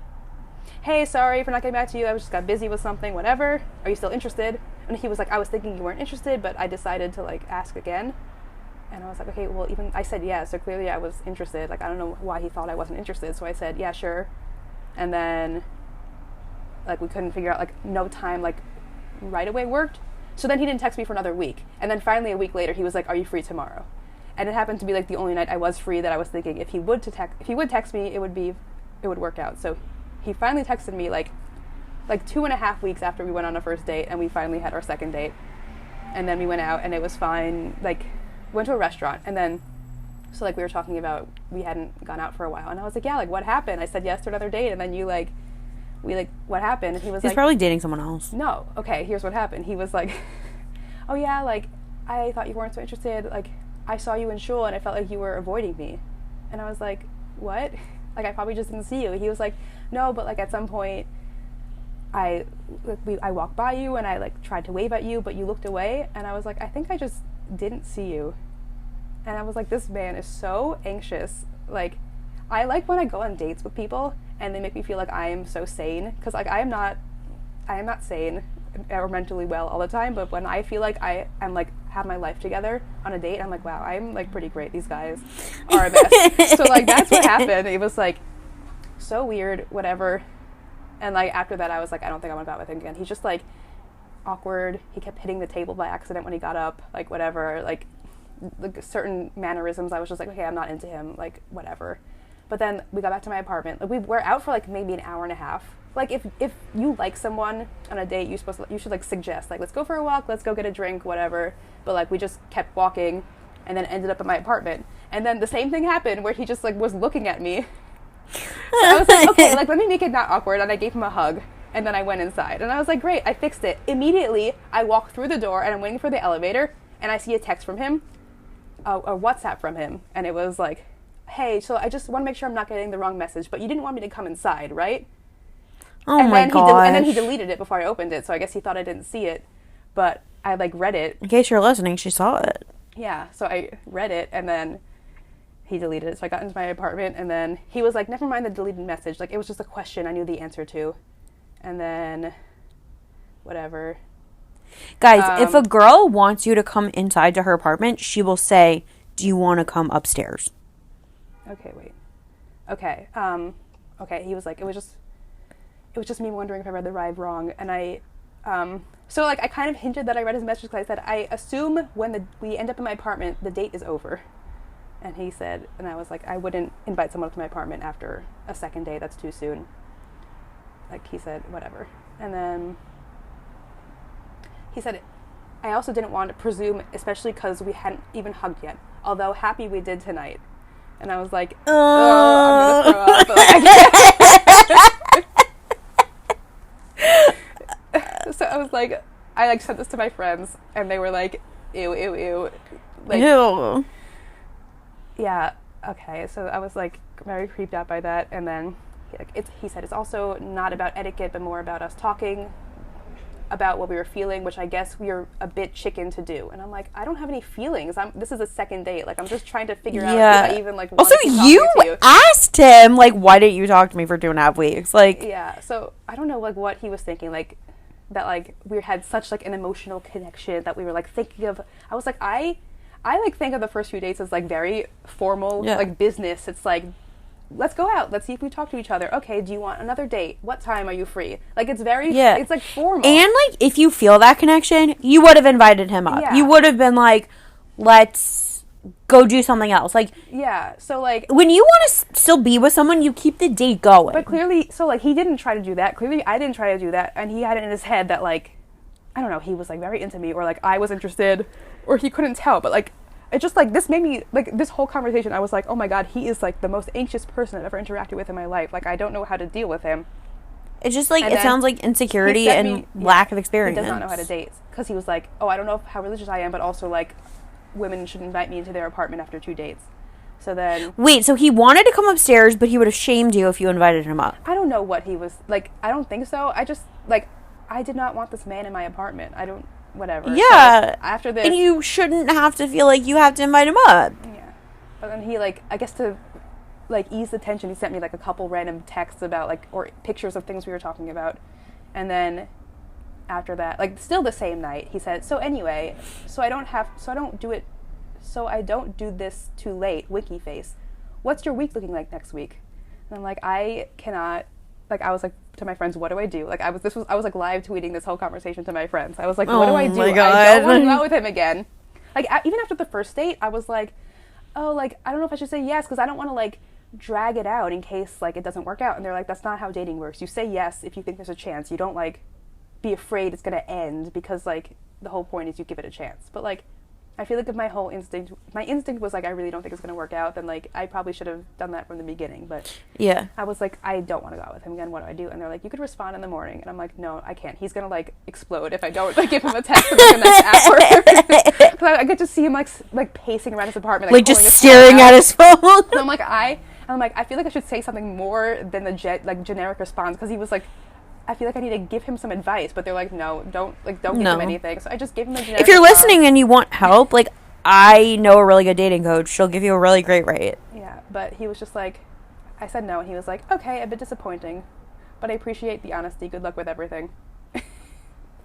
[SPEAKER 3] hey, sorry for not getting back to you. I just got busy with something, whatever. Are you still interested? And he was like, I was thinking you weren't interested, but I decided to, like, ask again. And I was like, okay, well, even I said yes, so clearly I was interested. Like, I don't know why he thought I wasn't interested, so I said, yeah, sure. And then, like, we couldn't figure out, like, no time, like, right away worked. So then he didn't text me for another week. And then finally a week later, he was like, are you free tomorrow? And it happened to be, like, the only night I was free that I was thinking if he would text me, it would work out. So he finally texted me, like 2.5 weeks after we went on a first date, and we finally had our second date. And then we went out, and it was fine. Like, went to a restaurant, and then, so, like, we were talking about, we hadn't gone out for a while, and I was like, yeah, like, what happened? I said yes to another date, and then what happened? And he was
[SPEAKER 2] He's
[SPEAKER 3] like...
[SPEAKER 2] probably dating someone else.
[SPEAKER 3] No. Okay, here's what happened. He was like, oh, yeah, like, I thought you weren't so interested. Like, I saw you in shul, and I felt like you were avoiding me. And I was like, what? Like, I probably just didn't see you. He was like, no, but, like, at some point, I walked by you, and I, like, tried to wave at you, but you looked away. And I was like, I think I just didn't see you. And I was like, this man is so anxious. Like, I like when I go on dates with people and they make me feel like I am so sane, because, like, I am not sane or mentally well all the time, but when I feel like I am, like, have my life together on a date, I'm like, wow, I'm, like, pretty great. These guys are a mess. So, like, that's what happened. It was, like, so weird, whatever. And, like, after that, I was like, I don't think I want to go out with him again. He's just, like, awkward. He kept hitting the table by accident when he got up, like, whatever. Like, certain mannerisms, I was just like, okay, I'm not into him, like, whatever. But then we got back to my apartment. Like, we were out for, like, maybe an hour and a half. Like, if you like someone on a date, you should, like, suggest, like, let's go for a walk, let's go get a drink, whatever. But, like, we just kept walking and then ended up at my apartment. And then the same thing happened where he just, like, was looking at me. So I was like, okay, like, let me make it not awkward. And I gave him a hug. And then I went inside. And I was like, great, I fixed it. Immediately, I walk through the door and I'm waiting for the elevator. And I see a text from him, a WhatsApp from him. And it was like, hey, so I just want to make sure I'm not getting the wrong message, but you didn't want me to come inside, right?
[SPEAKER 2] Oh, my God.
[SPEAKER 3] And then he deleted it before I opened it, so I guess he thought I didn't see it. But I, like, read it.
[SPEAKER 2] In case you're listening, she saw it.
[SPEAKER 3] Yeah, so I read it, and then he deleted it. So I got into my apartment, and then he was like, never mind the deleted message. Like, it was just a question I knew the answer to. And then, whatever.
[SPEAKER 2] Guys, if a girl wants you to come inside to her apartment, she will say, do you want to come upstairs?
[SPEAKER 3] Okay, wait. Okay, okay, he was like, it was just me wondering if I read the ride wrong, and I, so, like, I kind of hinted that I read his message, because I said, I assume when we end up in my apartment, the date is over. And he said, and I was like, I wouldn't invite someone to my apartment after a second date. That's too soon. Like, he said, whatever. And then he said, I also didn't want to presume, especially because we hadn't even hugged yet. Although happy we did tonight. And I was like, oh, I'm going to throw up. Like, so I was like, I like sent this to my friends, and they were like, ew, ew, ew. Like,
[SPEAKER 2] Ew.
[SPEAKER 3] Yeah, okay. So I was like very creeped out by that. And then he said, it's also not about etiquette, but more about us talking about what we were feeling, which I guess we were a bit chicken to do. And I'm like, I don't have any feelings. This is a second date. Like, I'm just trying to figure out if I even like want
[SPEAKER 2] also,
[SPEAKER 3] to keep
[SPEAKER 2] you
[SPEAKER 3] talking to you.
[SPEAKER 2] asked him, like, why didn't you talk to me for 2.5 weeks? Like,
[SPEAKER 3] yeah. So I don't know, like, what he was thinking. Like, that like we had such like an emotional connection that we were like thinking of. I was like, I like think of the first few dates as like very formal, like business. It's like, let's go out. Let's see if we talk to each other. Okay, do you want another date? What time are you free? Like, it's very, it's like formal.
[SPEAKER 2] And like, if you feel that connection, you would have invited him up.
[SPEAKER 3] Yeah.
[SPEAKER 2] You would have been like, let's go do something else. Like,
[SPEAKER 3] yeah. So like,
[SPEAKER 2] when you want to still be with someone, you keep the date going.
[SPEAKER 3] But clearly, so like, he didn't try to do that. Clearly, I didn't try to do that. And he had it in his head that like, I don't know, he was like very into me, or like I was interested, or he couldn't tell. But like, it just like, this made me, like, this whole conversation, I was like, oh my god, he is like the most anxious person I've ever interacted with in my life. Like, I don't know how to deal with him.
[SPEAKER 2] It's just like, it sounds like insecurity and lack of experience.
[SPEAKER 3] He does not know how to date. Because he was like, oh, I don't know how religious I am, but also like, women should invite me into their apartment after 2 dates. So then...
[SPEAKER 2] Wait, so he wanted to come upstairs, but he would have shamed you if you invited him up.
[SPEAKER 3] I don't know what he was, like, I don't think so. I just, like, I did not want this man in my apartment. I don't... Whatever.
[SPEAKER 2] Yeah.
[SPEAKER 3] So after this,
[SPEAKER 2] and you shouldn't have to feel like you have to invite him up.
[SPEAKER 3] Yeah. But then he, like, I guess to, like, ease the tension, he sent me, like, a couple random texts about, like, or pictures of things we were talking about. And then after that, like, still the same night, he said, so anyway, so I don't do this too late, winky face. What's your week looking like next week? And I'm like, I cannot, like, I was like, to my friends, what do I do? Like, I was like live tweeting this whole conversation to my friends. I was like, what do I do?
[SPEAKER 2] My God.
[SPEAKER 3] I don't want to go out with him again. Like, even after the first date, I was like, oh, like, I don't know if I should say yes, because I don't want to, like, drag it out in case, like, it doesn't work out. And they're like, that's not how dating works. You say yes if you think there's a chance. You don't, like, be afraid it's going to end, because, like, the whole point is you give it a chance. But, like, I feel like if my instinct was like, I really don't think it's going to work out, then like, I probably should have done that from the beginning. But
[SPEAKER 2] yeah,
[SPEAKER 3] I was like, I don't want to go out with him again. What do I do? And they're like, you could respond in the morning. And I'm like, no, I can't. He's going to like explode if I don't like give him a text in like, the next hour. Because I get to see him like pacing around his apartment,
[SPEAKER 2] like just staring at his phone.
[SPEAKER 3] And I'm like, I feel like I should say something more than the generic response, because he was like, I feel like I need to give him some advice, but they're like, no, don't give him anything. So I just gave him a generic
[SPEAKER 2] If you're
[SPEAKER 3] response.
[SPEAKER 2] listening and you want help, like, I know a really good dating coach. She'll give you a really great rate.
[SPEAKER 3] Yeah, but he was just like, I said no, and he was like, okay, a bit disappointing, but I appreciate the honesty. Good luck with everything.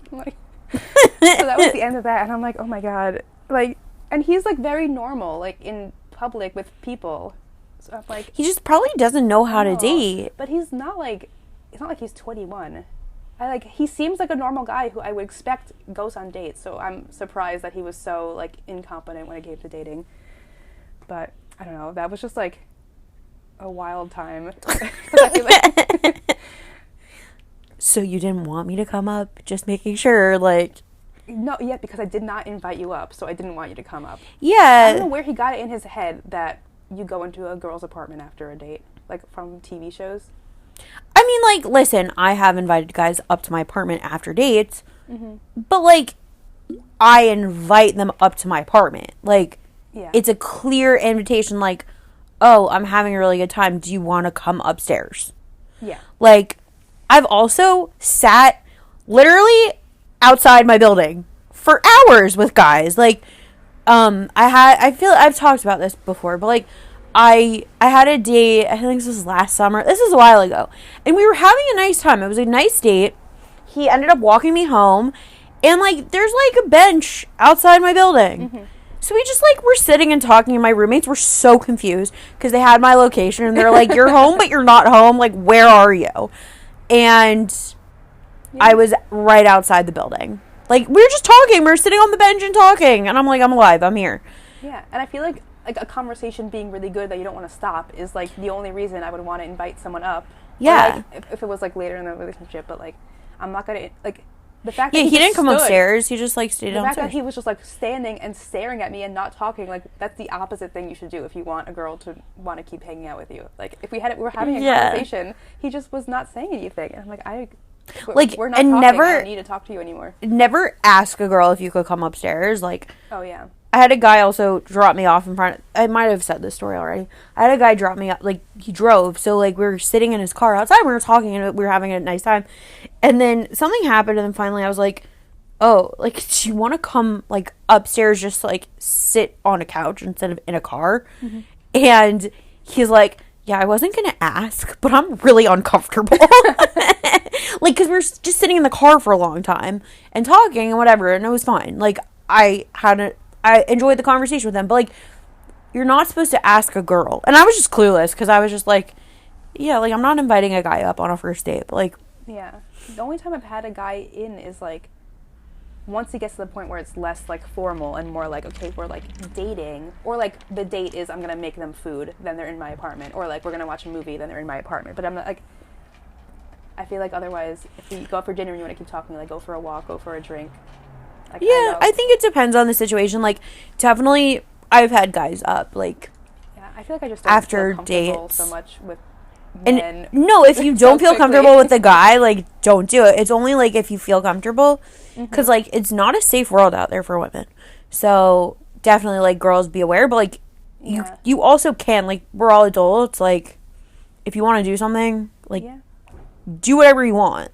[SPEAKER 3] Like, so that was the end of that, and I'm like, oh my god, like, and he's like very normal, like in public with people. So I'm like,
[SPEAKER 2] he just probably doesn't know how to date.
[SPEAKER 3] But he's not like, it's not like he's 21. He seems like a normal guy who I would expect goes on dates. So I'm surprised that he was so like incompetent when it came to dating. But I don't know. That was just like a wild time. I feel like
[SPEAKER 2] So you didn't want me to come up? Just making sure, like.
[SPEAKER 3] No, yeah, because I did not invite you up, so I didn't want you to come up.
[SPEAKER 2] Yeah.
[SPEAKER 3] I don't know where he got it in his head that you go into a girl's apartment after a date, like from TV shows.
[SPEAKER 2] I mean, like, listen, I have invited guys up to my apartment after dates, but, like, I invite them up to my apartment. Like, It's a clear invitation, like, oh, I'm having a really good time. Do you want to come upstairs?
[SPEAKER 3] Yeah.
[SPEAKER 2] Like, I've also sat literally outside my building for hours with guys. Like, I feel I've talked about this before, but, like, I had a date, I think this was last summer. This is a while ago. And we were having a nice time. It was a nice date. He ended up walking me home. And, like, there's, like, a bench outside my building. So we just, like, were sitting and talking. And my roommates were so confused because they had my location. And they're like, you're home, but you're not home. Like, where are you? And I was right outside the building. Like, we were just talking. We were sitting on the bench and talking. And I'm like, I'm alive. I'm here.
[SPEAKER 3] Yeah. And I feel like like a conversation being really good that you don't want to stop is like the only reason I would want to invite someone up.
[SPEAKER 2] Yeah.
[SPEAKER 3] Or, like, if it was like later in the relationship, but like I'm not gonna like the fact that
[SPEAKER 2] Yeah, he didn't come
[SPEAKER 3] stood,
[SPEAKER 2] upstairs. He just like stayed
[SPEAKER 3] the fact that
[SPEAKER 2] downstairs.
[SPEAKER 3] he was just like standing and staring at me and not talking, like that's the opposite thing you should do if you want a girl to want to keep hanging out with you. Like if we were having a conversation, he just was not saying anything, and I'm like we're not
[SPEAKER 2] and
[SPEAKER 3] talking.
[SPEAKER 2] never
[SPEAKER 3] I don't need to talk to you anymore.
[SPEAKER 2] Never ask a girl if you could come upstairs. Like,
[SPEAKER 3] Oh yeah.
[SPEAKER 2] I had a guy also drop me off in front. I might have said this story already. I had a guy drop me up. Like, he drove. So, like, we were sitting in his car outside. We were talking and we were having a nice time. And then something happened. And then finally I was like, oh, like, do you want to come, like, upstairs just, like, sit on a couch instead of in a car? Mm-hmm. And he's like, yeah, I wasn't going to ask, but I'm really uncomfortable. Like, because we were just sitting in the car for a long time and talking and whatever. And it was fine. Like, I enjoyed the conversation with them, but like, you're not supposed to ask a girl. And I was just clueless because I was just like, yeah, like I'm not inviting a guy up on a first date. But like,
[SPEAKER 3] yeah, the only time I've had a guy in is like once it gets to the point where it's less like formal and more like, okay, we're like dating, or like the date is I'm gonna make them food, then they're in my apartment, or like we're gonna watch a movie, then they're in my apartment. But I'm not like, I feel like otherwise, if you go out for dinner and you want to keep talking, like go for a walk, go for a drink. Like,
[SPEAKER 2] yeah, I think it depends on the situation. Like, definitely, I've had guys up, like,
[SPEAKER 3] yeah, I feel like I just don't
[SPEAKER 2] after
[SPEAKER 3] feel comfortable
[SPEAKER 2] dates
[SPEAKER 3] so much with men.
[SPEAKER 2] And no, if you don't feel comfortable with the guy, like, don't do it. It's only like if you feel comfortable, because like it's not a safe world out there for women. So definitely, like, girls, be aware. But like, you also can, like, we're all adults. Like, if you want to do something, like, do whatever you want,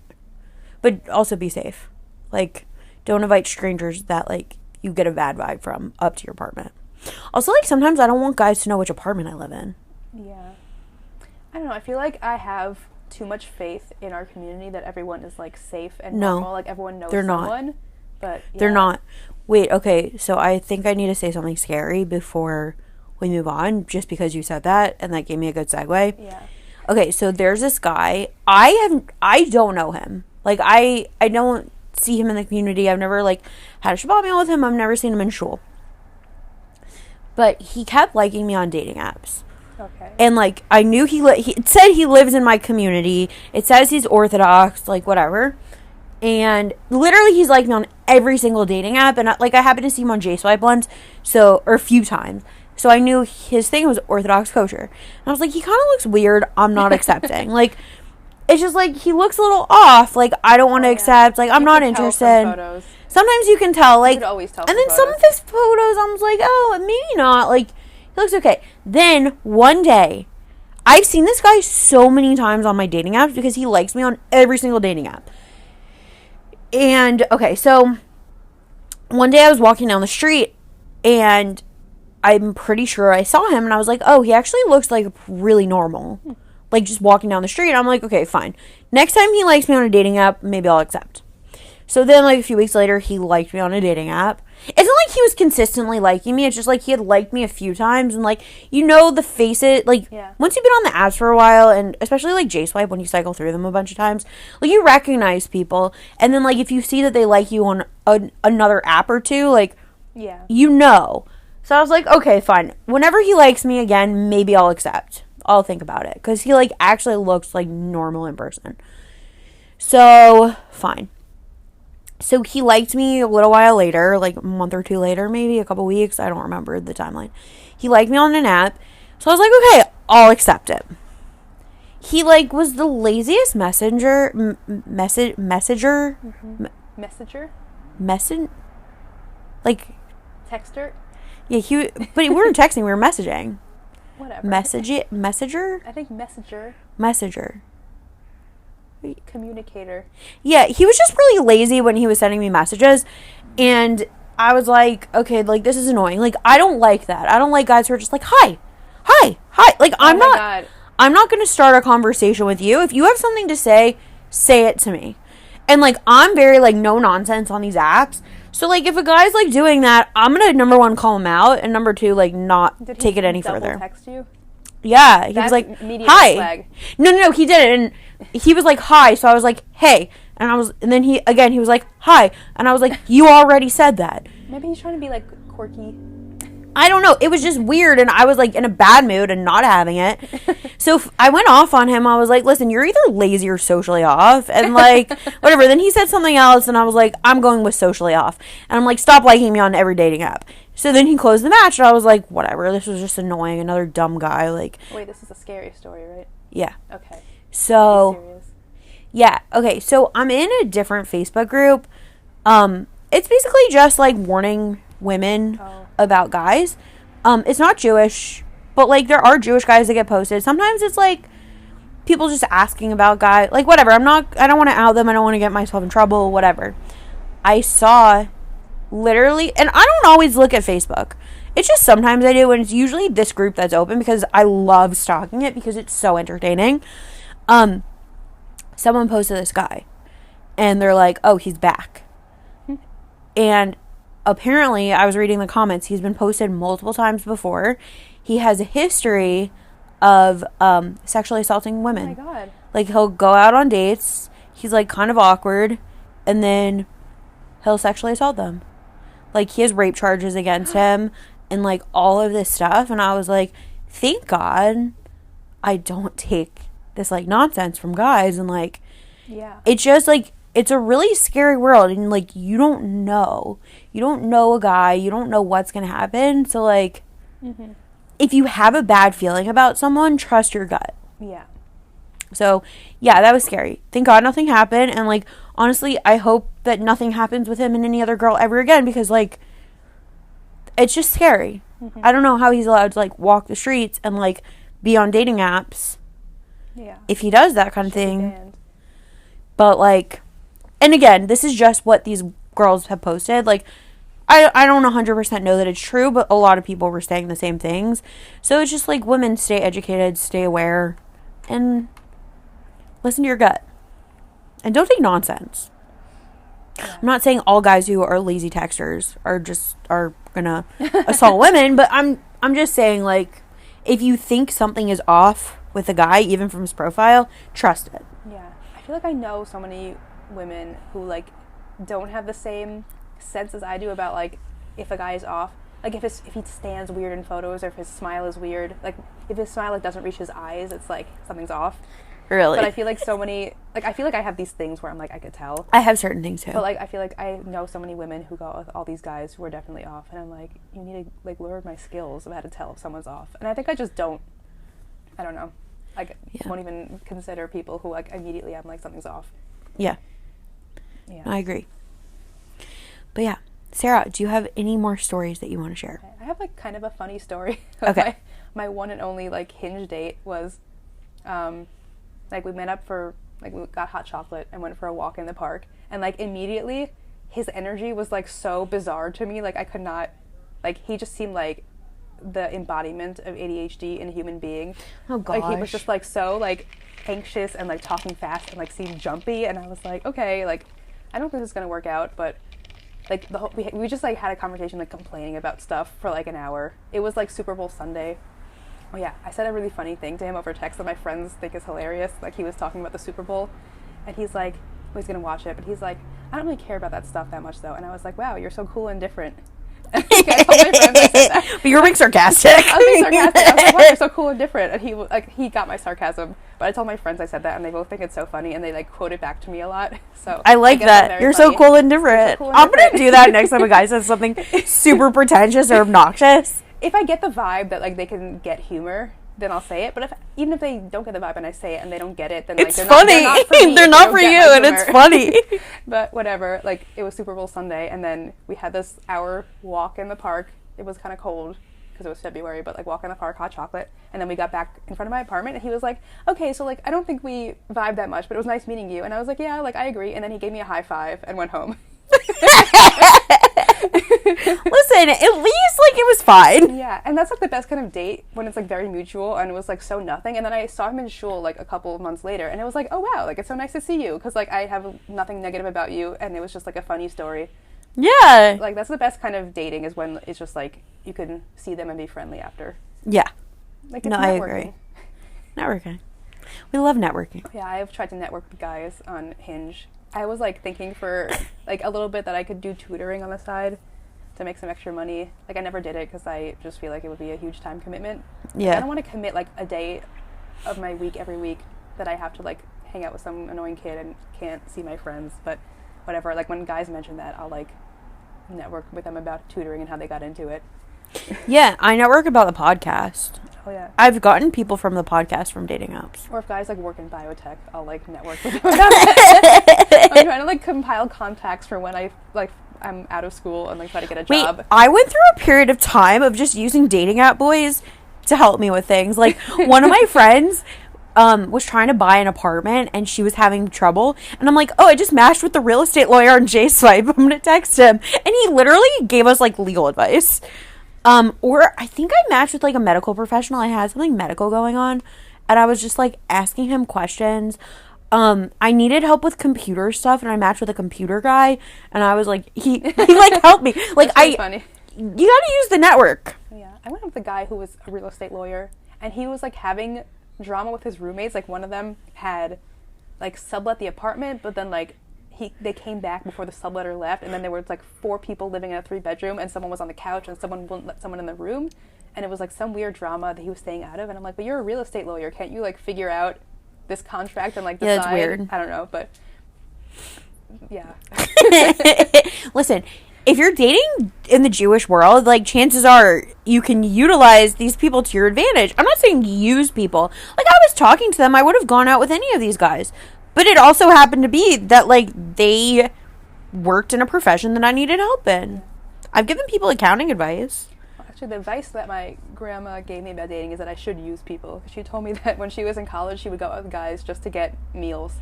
[SPEAKER 2] but also be safe. Like, don't invite strangers that, like, you get a bad vibe from up to your apartment. Also, like, sometimes I don't want guys to know which apartment I live in.
[SPEAKER 3] Yeah. I don't know. I feel like I have too much faith in our community that everyone is, like, safe and normal. Like, everyone knows someone.
[SPEAKER 2] Not.
[SPEAKER 3] But,
[SPEAKER 2] They're not. Wait, okay. So I think I need to say something scary before we move on, just because you said that, and that gave me a good segue.
[SPEAKER 3] Yeah.
[SPEAKER 2] Okay, so there's this guy. I don't know him. Like, I don't see him in the community. I've never, like, had a Shabbat meal with him. I've never seen him in shul. But he kept liking me on dating apps.
[SPEAKER 3] Okay.
[SPEAKER 2] And, like, I knew it said he lives in my community. It says he's Orthodox, like, whatever. And literally he's liked me on every single dating app. And, I happened to see him on J-Swipe once, or a few times. So I knew his thing was Orthodox kosher. And I was like, he kind of looks weird. I'm not accepting. Like, it's just, like, he looks a little off. Like, I don't want to accept. Like, I'm not interested. Sometimes you can tell. Like,
[SPEAKER 3] you could always tell.
[SPEAKER 2] And then some of his photos, I was like, oh, maybe not. Like, he looks okay. Then, one day, I've seen this guy so many times on my dating apps because he likes me on every single dating app. And, okay, so, one day I was walking down the street, and I'm pretty sure I saw him, and I was like, oh, he actually looks, like, really normal. Like, just walking down the street, I'm like, okay, fine. Next time he likes me on a dating app, maybe I'll accept. So then, like, a few weeks later, he liked me on a dating app. It's not like he was consistently liking me. It's just, like, he had liked me a few times. And, like, the faces. Like, once you've been on the apps for a while, and especially, like, J-Swipe, when you cycle through them a bunch of times, like, you recognize people. And then, like, if you see that they like you on another app or two, like, you know. So I was like, okay, fine. Whenever he likes me again, maybe I'll accept. I'll think about it. Because he, like, actually looks, like, normal in person. So, fine. So he liked me a little while later, like a month or two later, maybe a couple weeks. I don't remember the timeline. He liked me on an app. So I was like, okay, I'll accept it. He, like, was the laziest messenger.
[SPEAKER 3] Messenger?
[SPEAKER 2] Like.
[SPEAKER 3] Texter?
[SPEAKER 2] Yeah, but we weren't texting, we were messaging.
[SPEAKER 3] Whatever.
[SPEAKER 2] Messenger?
[SPEAKER 3] I think messenger. Communicator.
[SPEAKER 2] Yeah, he was just really lazy when he was sending me messages, and I was like, okay, like, this is annoying. Like, I don't like that. I don't like guys who are just like, hi. Like, I'm not going to start a conversation with you. If you have something to say it to me. And, like, I'm very, like, no nonsense on these apps. So, like, if a guy's, like, doing that, I'm going to, number one, call him out, and number two, like, not take it any further.
[SPEAKER 3] Did he text you?
[SPEAKER 2] Yeah, he was like, hi.
[SPEAKER 3] Flag.
[SPEAKER 2] No, he didn't. And he was like, hi. So I was like, hey. And then he was like, hi. And I was like, you already said that.
[SPEAKER 3] Maybe he's trying to be, like, quirky.
[SPEAKER 2] I don't know. It was just weird, and I was like in a bad mood and not having it. So I went off on him. I was like, listen, you're either lazy or socially off, and like whatever. Then he said something else, and I was like, I'm going with socially off. And I'm like, stop liking me on every dating app. So then he closed the match, and I was like, whatever. This was just annoying. Another dumb guy. Like,
[SPEAKER 3] wait, this is a scary story, right?
[SPEAKER 2] Yeah.
[SPEAKER 3] Okay.
[SPEAKER 2] So yeah. Okay. So I'm in a different Facebook group. It's basically just like warning women about guys. It's not Jewish, but like there are Jewish guys that get posted. Sometimes it's like people just asking about guys, like whatever. I don't want to out them. I don't want to get myself in trouble, whatever. I saw literally, and I don't always look at Facebook. It's just sometimes I do, and it's usually this group that's open because I love stalking it because it's so entertaining. Someone posted this guy, and they're like, oh, he's back. And apparently, I was reading the comments, he's been posted multiple times before. He has a history of sexually assaulting women.
[SPEAKER 3] Oh my God.
[SPEAKER 2] Like, he'll go out on dates, he's like kind of awkward, and then he'll sexually assault them. Like, he has rape charges against him, and like all of this stuff. And I was like, thank God I don't take this like nonsense from guys. And like,
[SPEAKER 3] yeah,
[SPEAKER 2] it's just like, it's a really scary world, and like you don't know a guy, you don't know what's gonna happen. So like, if you have a bad feeling about someone, trust your gut.
[SPEAKER 3] Yeah.
[SPEAKER 2] So yeah, that was scary. Thank God nothing happened, and like honestly, I hope that nothing happens with him and any other girl ever again, because like it's just scary. I don't know how he's allowed to like walk the streets and like be on dating apps.
[SPEAKER 3] Yeah.
[SPEAKER 2] If he does that kind of thing. But like, and again, this is just what these girls have posted. Like, I don't 100% know that it's true, but a lot of people were saying the same things. So it's just like, women, stay educated, stay aware, and listen to your gut. And don't take nonsense. Yeah. I'm not saying all guys who are lazy texters are gonna assault women, but I'm just saying, like, if you think something is off with a guy, even from his profile, trust it.
[SPEAKER 3] Yeah. I feel like I know so many women who like don't have the same sense as I do about like if a guy is off, like if he stands weird in photos, or if his smile is weird, like if his smile like doesn't reach his eyes, it's like something's off.
[SPEAKER 2] Really?
[SPEAKER 3] But I feel like so many, like I feel like I have these things where I'm like I could tell.
[SPEAKER 2] I have certain things too.
[SPEAKER 3] But like I feel like I know so many women who go with all these guys who are definitely off, and I'm like, you need to like learn my skills of how to tell if someone's off. And I think I just don't. I don't know. Like won't even consider people who like immediately I'm like something's off.
[SPEAKER 2] Yeah.
[SPEAKER 3] Yeah.
[SPEAKER 2] I agree. But yeah, Sarah, do you have any more stories that you want to share?
[SPEAKER 3] I have like kind of a funny story.
[SPEAKER 2] Okay.
[SPEAKER 3] My one and only like Hinge date was, like we met up for like we got hot chocolate and went for a walk in the park, and like immediately his energy was like so bizarre to me. Like I could not, like he just seemed like the embodiment of ADHD in a human being.
[SPEAKER 2] Oh gosh.
[SPEAKER 3] Like he was just like so like anxious and like talking fast and like seemed jumpy, and I was like, okay, like I don't think this is gonna work out, but like the whole, we just like had a conversation like complaining about stuff for like an hour. It was like Super Bowl Sunday. Oh yeah, I said a really funny thing to him over text that my friends think is hilarious. Like he was talking about the Super Bowl, and he's like, well, he's gonna watch it, but he's like, I don't really care about that stuff that much though. And I was like, wow, you're so cool and different. I told my friends I said that.
[SPEAKER 2] But you were being sarcastic.
[SPEAKER 3] I was being sarcastic. I was like, wow, you're so cool and different. And he got my sarcasm. But I told my friends I said that, and they both think it's so funny, and they like quote it back to me a lot. So
[SPEAKER 2] I like that. You're so cool and different. I'm gonna do that next time a guy says something super pretentious or obnoxious.
[SPEAKER 3] If I get the vibe that like they can get humor, then I'll say it. But even if they don't get the vibe and I say it and they don't get it, then like,
[SPEAKER 2] it's funny. They're not for you, and it's funny.
[SPEAKER 3] But whatever. Like it was Super Bowl Sunday, and then we had this hour walk in the park. It was kind of cold because it was February, but like walk in the park, hot chocolate, and then we got back in front of my apartment, and he was like, "Okay, so like I don't think we vibed that much, but it was nice meeting you." And I was like, "Yeah, like I agree." And then he gave me a high five and went home.
[SPEAKER 2] Listen, at least like it was fine.
[SPEAKER 3] Yeah, and that's like the best kind of date when it's like very mutual and it was like so nothing. And then I saw him in shul like a couple of months later, and it was like, oh wow, like it's so nice to see you, because like I have nothing negative about you, and it was just like a funny story.
[SPEAKER 2] Yeah,
[SPEAKER 3] like that's the best kind of dating, is when it's just like you can see them and be friendly after.
[SPEAKER 2] Yeah,
[SPEAKER 3] like it's
[SPEAKER 2] no,
[SPEAKER 3] networking.
[SPEAKER 2] I agree. Networking, we love networking.
[SPEAKER 3] Yeah, I've tried to network with guys on Hinge. I was like thinking for like a little bit that I could do tutoring on the side, to make some extra money. Like, I never did it because I just feel like it would be a huge time commitment.
[SPEAKER 2] Yeah.
[SPEAKER 3] Like, I don't want to commit, like, a day of my week every week that I have to, like, hang out with some annoying kid and can't see my friends. But whatever. Like, when guys mention that, I'll, like, network with them about tutoring and how they got into it.
[SPEAKER 2] Yeah, I network about the podcast.
[SPEAKER 3] Oh, yeah.
[SPEAKER 2] I've gotten people from the podcast from dating apps.
[SPEAKER 3] Or if guys, like, work in biotech, I'll, like, network with them about that. I'm trying to, like, compile contacts for when I'm out of school and, like, try to get a job.
[SPEAKER 2] Wait, I went through a period of time of just using dating app boys to help me with things. Like, one of my friends was trying to buy an apartment and she was having trouble. And I'm like, oh, I just matched with the real estate lawyer on J-Swipe. I'm going to text him. And he literally gave us, like, legal advice. Or I think I matched with, like, a medical professional. I had something medical going on. And I was just, like, asking him questions. I needed help with computer stuff. And I matched with a computer guy. And I was like, he like, helped me. Like,
[SPEAKER 3] That's really funny.
[SPEAKER 2] You gotta use the network.
[SPEAKER 3] Yeah. I went with a guy who was a real estate lawyer. And he was, like, having drama with his roommates. Like, one of them had, like, sublet the apartment. But then, like, they came back before the subletter left, and then there was like 4 people living in a 3-bedroom, and someone was on the couch, and someone wouldn't let someone in the room, and it was like some weird drama that he was staying out of. And I'm like, but you're a real estate lawyer, can't you like figure out this contract and like decide?
[SPEAKER 2] Yeah, that's weird.
[SPEAKER 3] I don't know, but yeah.
[SPEAKER 2] Listen, if you're dating in the Jewish world, like, chances are you can utilize these people to your advantage. I'm not saying use people. Like, I was talking to them, I would have gone out with any of these guys. But it also happened to be that, like, they worked in a profession that I needed help in. I've given people accounting advice.
[SPEAKER 3] Actually, the advice that my grandma gave me about dating is that I should use people. She told me that when she was in college, she would go out with guys just to get meals,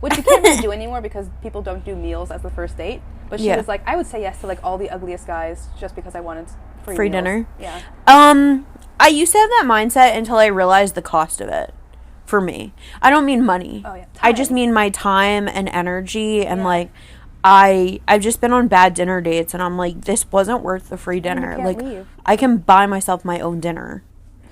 [SPEAKER 3] which you can't really do anymore because people don't do meals as the first date. But she was like, I would say yes to, like, all the ugliest guys just because I wanted free meals.
[SPEAKER 2] Dinner.
[SPEAKER 3] Yeah.
[SPEAKER 2] I used to have that mindset until I realized the cost of it. For me, I don't mean money.
[SPEAKER 3] Oh, yeah.
[SPEAKER 2] I just mean my time and energy, and like I've just been on bad dinner dates, and I'm like, this wasn't worth the free dinner. Like,
[SPEAKER 3] leave.
[SPEAKER 2] I can buy myself my own dinner.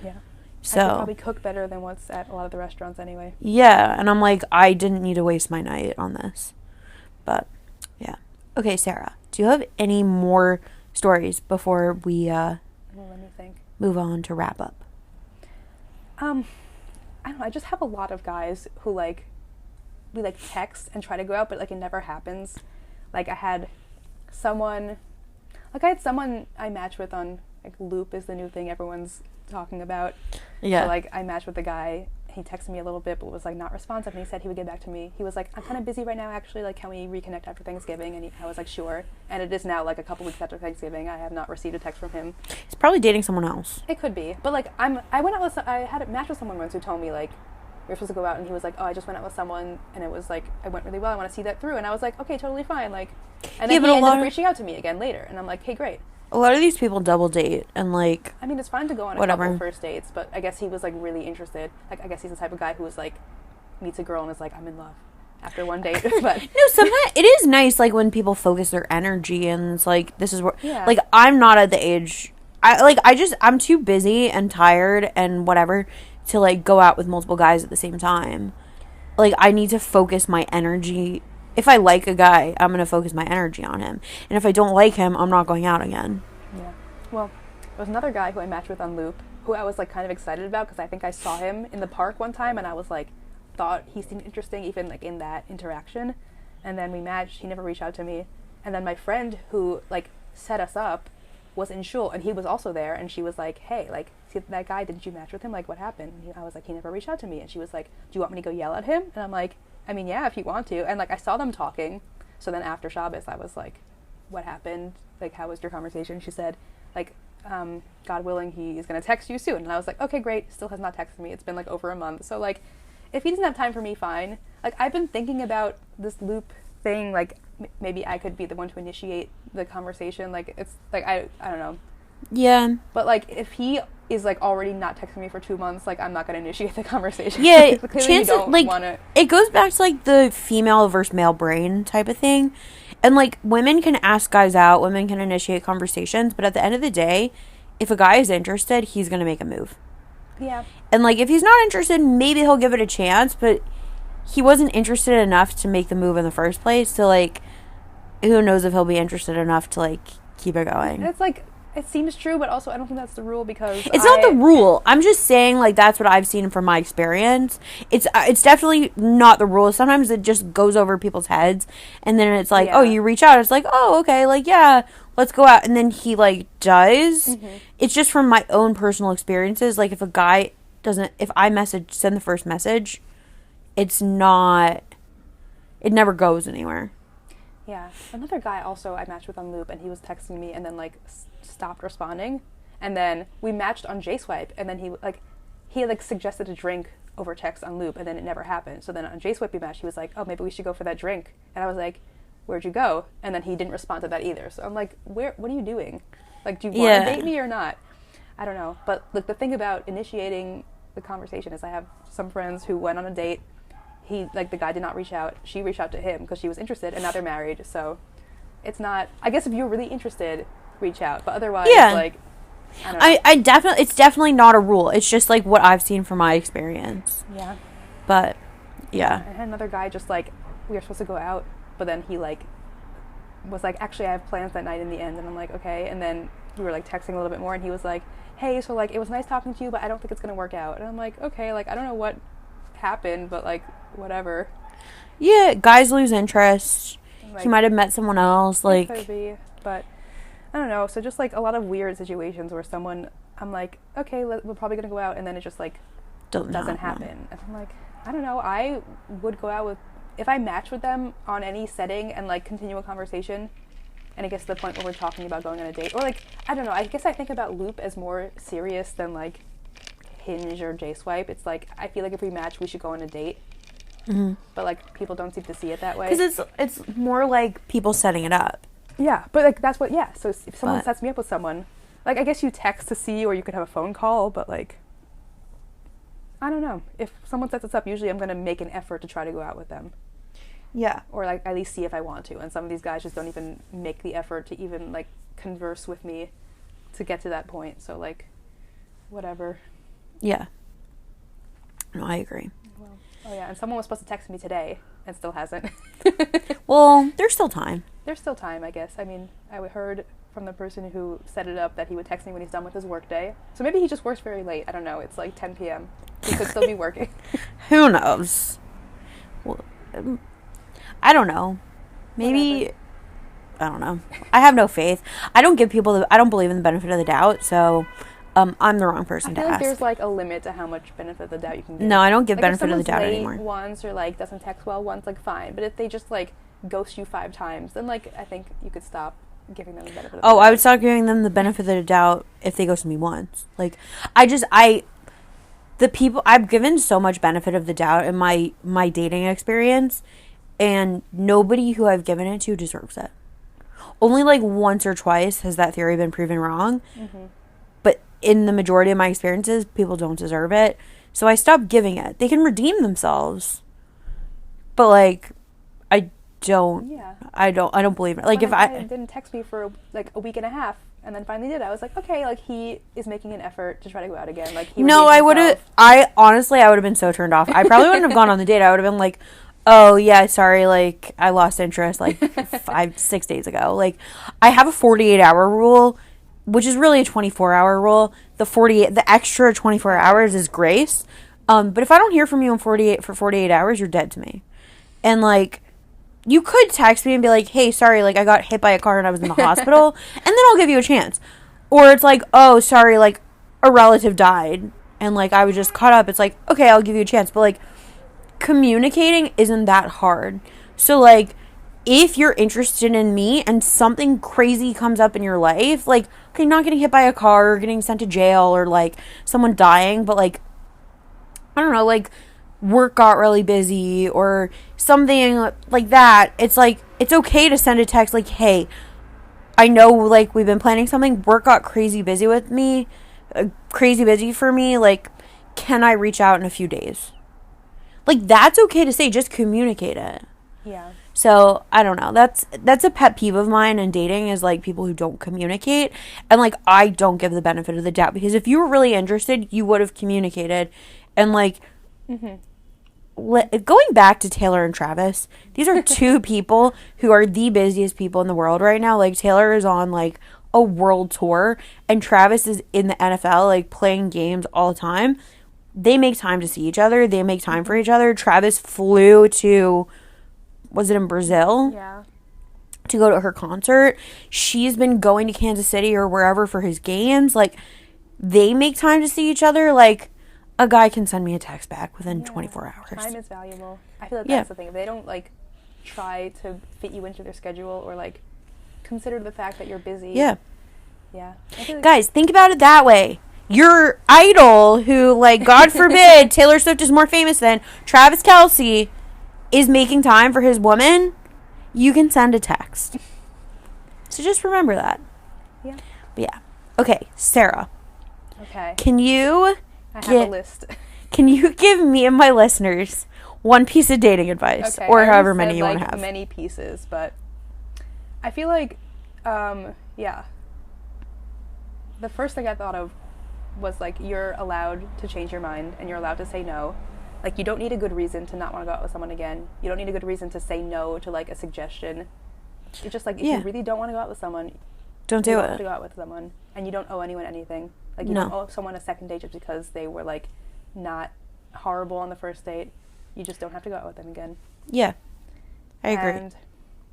[SPEAKER 3] Yeah.
[SPEAKER 2] So
[SPEAKER 3] I could probably cook better than what's at a lot of the restaurants anyway.
[SPEAKER 2] Yeah, and I'm like, I didn't need to waste my night on this. But yeah. Okay, Sarah, do you have any more stories before we
[SPEAKER 3] well, let me think.
[SPEAKER 2] Move on to wrap up?
[SPEAKER 3] I don't know, I just have a lot of guys who, like, we, like, text and try to go out, but, like, it never happens. Like, I had someone I matched with on, like, Loop is the new thing everyone's talking about.
[SPEAKER 2] Yeah.
[SPEAKER 3] So, like, I matched with a guy, he texted me a little bit, but was, like, not responsive, and he said he would get back to me. He was like, I'm kind of busy right now, actually, like, can we reconnect after Thanksgiving? And I was like, sure. And it is now, like, a couple weeks after Thanksgiving. I have not received a text from him.
[SPEAKER 2] He's probably dating someone else.
[SPEAKER 3] It could be, but, like, I had a match with someone once who told me, like, we were supposed to go out, and he was like, oh, I just went out with someone, and it was like, it went really well, I want to see that through. And I was like, okay, totally fine, like, and then he ended up reaching out to me again later, and I'm like, hey, great.
[SPEAKER 2] A lot of these people double date, and, like,
[SPEAKER 3] I mean, it's fine to go on a couple first dates, but I guess he was, like, really interested. Like, I guess he's the type of guy who was, like, meets a girl and is like, I'm in love after one date. But
[SPEAKER 2] no, sometimes it is nice, like, when people focus their energy, and it's like, this is what, like, I'm not at the age, I'm too busy and tired and whatever to, like, go out with multiple guys at the same time. Like, I need to focus my energy. If I like a guy, I'm going to focus my energy on him. And if I don't like him, I'm not going out again.
[SPEAKER 3] Yeah. Well, there was another guy who I matched with on Loop who I was, like, kind of excited about because I think I saw him in the park one time and I was, like, thought he seemed interesting even, like, in that interaction. And then we matched. He never reached out to me. And then my friend who, like, set us up was in shul and he was also there, and she was like, hey, like, see that guy, didn't you match with him? Like, what happened? And I was like, he never reached out to me. And she was like, do you want me to go yell at him? And I'm like, I mean, yeah, if you want to. And, like, I saw them talking. So then after Shabbos, I was like, what happened? Like, how was your conversation? She said, like, God willing, he is going to text you soon. And I was like, okay, great. Still has not texted me. It's been, like, over a month. So, like, if he doesn't have time for me, fine. Like, I've been thinking about this Loop thing. Like, maybe I could be the one to initiate the conversation. Like, it's, like, I don't know.
[SPEAKER 2] Yeah.
[SPEAKER 3] But, like, if he is, like, already not texting me for 2 months, like, I'm not going to initiate the conversation.
[SPEAKER 2] Yeah,
[SPEAKER 3] chances, like,
[SPEAKER 2] it goes back to, like, the female versus male brain type of thing. And, like, women can ask guys out, women can initiate conversations, but at the end of the day, if a guy is interested, he's going to make a move.
[SPEAKER 3] Yeah.
[SPEAKER 2] And, like, if he's not interested, maybe he'll give it a chance, but he wasn't interested enough to make the move in the first place, so, like, who knows if he'll be interested enough to, like, keep it going.
[SPEAKER 3] And it's like, it seems true, but also I don't think that's the rule because
[SPEAKER 2] It's not the rule. I'm just saying, like, that's what I've seen from my experience. It's definitely not the rule. Sometimes it just goes over people's heads, and then it's like,
[SPEAKER 3] Yeah.
[SPEAKER 2] oh, you reach out. It's like, oh, okay, like, yeah, let's go out. And then he, like, does.
[SPEAKER 3] Mm-hmm.
[SPEAKER 2] It's just from my own personal experiences. Like, if a guy doesn't, if I send the first message, it's not, it never goes anywhere.
[SPEAKER 3] Yeah. Another guy also I matched with on Loop, and he was texting me and then, like, stopped responding. And then we matched on JSwipe, and then he suggested a drink over text on Loop, and then it never happened. So then on JSwipe we matched. He was like, oh, maybe we should go for that drink. And I was like, where'd you go? And then he didn't respond to that either. So I'm like, what are you doing? Like, do you want to date me or not? I don't know. But, like, the thing about initiating the conversation is I have some friends who went on a date. The guy did not reach out. She reached out to him because she was interested, and now they're married. So it's not, I guess if you're really interested, reach out. But otherwise, like, I don't know.
[SPEAKER 2] It's definitely not a rule. It's just, like, what I've seen from my experience.
[SPEAKER 3] Yeah.
[SPEAKER 2] But, yeah.
[SPEAKER 3] I had another guy just, like, we were supposed to go out, but then he, like, was like, actually, I have plans that night in the end. And I'm like, okay. And then we were, like, texting a little bit more, and he was like, hey, so, like, it was nice talking to you, but I don't think it's going to work out. And I'm like, okay, like, I don't know what happened, but, like, whatever.
[SPEAKER 2] Yeah, guys lose interest.
[SPEAKER 3] Like,
[SPEAKER 2] He might have met someone else, like...
[SPEAKER 3] It could be, but I don't know. So just, like, a lot of weird situations where I'm like, okay, we're probably going to go out, and then it just, like, doesn't happen. And I'm like, I don't know. I would go out with, if I match with them on any setting and, like, continue a conversation, and it gets to the point where we're talking about going on a date, or, like, I don't know. I guess I think about Loop as more serious than, like, Hinge or JSwipe. It's like, I feel like if we match, we should go on a date.
[SPEAKER 2] Mm-hmm.
[SPEAKER 3] But, like, people don't seem to see it that way.
[SPEAKER 2] Because it's more like people setting it up.
[SPEAKER 3] Yeah, but, like, that's what, yeah. So if someone sets me up with someone, like, I guess you text to see, or you could have a phone call, but, like, I don't know. If someone sets us up, usually I'm going to make an effort to try to go out with them.
[SPEAKER 2] Yeah.
[SPEAKER 3] Or, like, at least see if I want to. And some of these guys just don't even make the effort to even, like, converse with me to get to that point. So, like, whatever.
[SPEAKER 2] Yeah. No, I agree.
[SPEAKER 3] Well, oh, yeah, and someone was supposed to text me today and still hasn't.
[SPEAKER 2] Well, there's still time.
[SPEAKER 3] There's still time, I guess. I mean, I heard from the person who set it up that he would text me when he's done with his workday. So maybe he just works very late. I don't know. It's like 10 p.m. He could still be working.
[SPEAKER 2] Who knows? Well, I don't know. Maybe...
[SPEAKER 3] Whatever.
[SPEAKER 2] I don't know. I have no faith. I don't believe in the benefit of the doubt, so... I'm the wrong person to ask.
[SPEAKER 3] I feel like there's, like, a limit to how much benefit of the doubt you can give.
[SPEAKER 2] No, I don't give
[SPEAKER 3] like,
[SPEAKER 2] benefit of the doubt
[SPEAKER 3] late
[SPEAKER 2] anymore.
[SPEAKER 3] Once, or, like, doesn't text well once, like, fine. But if they just, like, ghost you 5 times, then, like, I think you could stop giving them the benefit of the doubt.
[SPEAKER 2] I would stop giving them the benefit of the doubt if they ghost me once. Like, the people, I've given so much benefit of the doubt in my dating experience, and nobody who I've given it to deserves it. Only, like, once or twice has that theory been proven wrong. Mm-hmm. But in the majority of my experiences, people don't deserve it. So I stopped giving it. They can redeem themselves. But, like, I don't believe it. Like,
[SPEAKER 3] when
[SPEAKER 2] if
[SPEAKER 3] I didn't text me for, like, a week and a half, and then finally did, I was like, okay, like, he is making an effort to try to go out again. Like,
[SPEAKER 2] I would have been so turned off. I probably wouldn't have gone on the date. I would have been like, oh, yeah, sorry, like, I lost interest, like, 6 days ago. Like, I have a 48-hour rule, which is really a 24-hour rule. The extra 24 hours is grace. But if I don't hear from you for 48 hours, you're dead to me. And, like, you could text me and be like, hey, sorry, like, I got hit by a car and I was in the hospital, and then I'll give you a chance. Or it's like, oh, sorry, like, a relative died, and, like, I was just caught up. It's like, okay, I'll give you a chance. But, like, communicating isn't that hard. So, like, if you're interested in me and something crazy comes up in your life, like, okay, not getting hit by a car or getting sent to jail or, like, someone dying, but, like, I don't know, like, work got really busy or something like that, it's like, it's okay to send a text like, hey, I know, like, we've been planning something, work got crazy busy for me, like, can I reach out in a few days? Like, that's okay to say, just communicate it.
[SPEAKER 3] Yeah.
[SPEAKER 2] So, I don't know, that's a pet peeve of mine in dating, is, like, people who don't communicate, and, like, I don't give the benefit of the doubt, because if you were really interested, you would have communicated, and, like, going back to Taylor and Travis, these are two people who are the busiest people in the world right now. Like, Taylor is on, like, a world tour, and Travis is in the NFL, like, playing games all the time. They make time to see each other. They make time for each other. Travis flew to, was it in Brazil?
[SPEAKER 3] Yeah.
[SPEAKER 2] To go to her concert. She's been going to Kansas City or wherever for his games. Like, they make time to see each other. Like, a guy can send me a text back within 24 hours.
[SPEAKER 3] Time is valuable. I feel like that's the thing. If they don't, like, try to fit you into their schedule or, like, consider the fact that you're busy.
[SPEAKER 2] Yeah.
[SPEAKER 3] Yeah. Like,
[SPEAKER 2] guys, think about it that way. Your idol, who, like, God forbid, Taylor Swift is more famous than Travis Kelce, is making time for his woman. You can send a text. So just remember that.
[SPEAKER 3] Yeah.
[SPEAKER 2] But yeah. Okay, Sarah.
[SPEAKER 3] Okay.
[SPEAKER 2] Can you...
[SPEAKER 3] I have a list.
[SPEAKER 2] Can you give me and my listeners one piece of dating advice?
[SPEAKER 3] Okay,
[SPEAKER 2] or
[SPEAKER 3] I
[SPEAKER 2] however
[SPEAKER 3] already
[SPEAKER 2] many
[SPEAKER 3] said,
[SPEAKER 2] you want
[SPEAKER 3] like,
[SPEAKER 2] to have.
[SPEAKER 3] many pieces, but I feel like, yeah. The first thing I thought of was, like, you're allowed to change your mind and you're allowed to say no. Like, you don't need a good reason to not want to go out with someone again. You don't need a good reason to say no to, like, a suggestion. It's just, like, if you really don't want to go out with someone,
[SPEAKER 2] don't do
[SPEAKER 3] you
[SPEAKER 2] it.
[SPEAKER 3] don't have to go out with someone. And you don't owe anyone anything. Like, you don't owe someone a second date just because they were, like, not horrible on the first date. You just don't have to go out with them again.
[SPEAKER 2] Yeah. I agree.
[SPEAKER 3] And,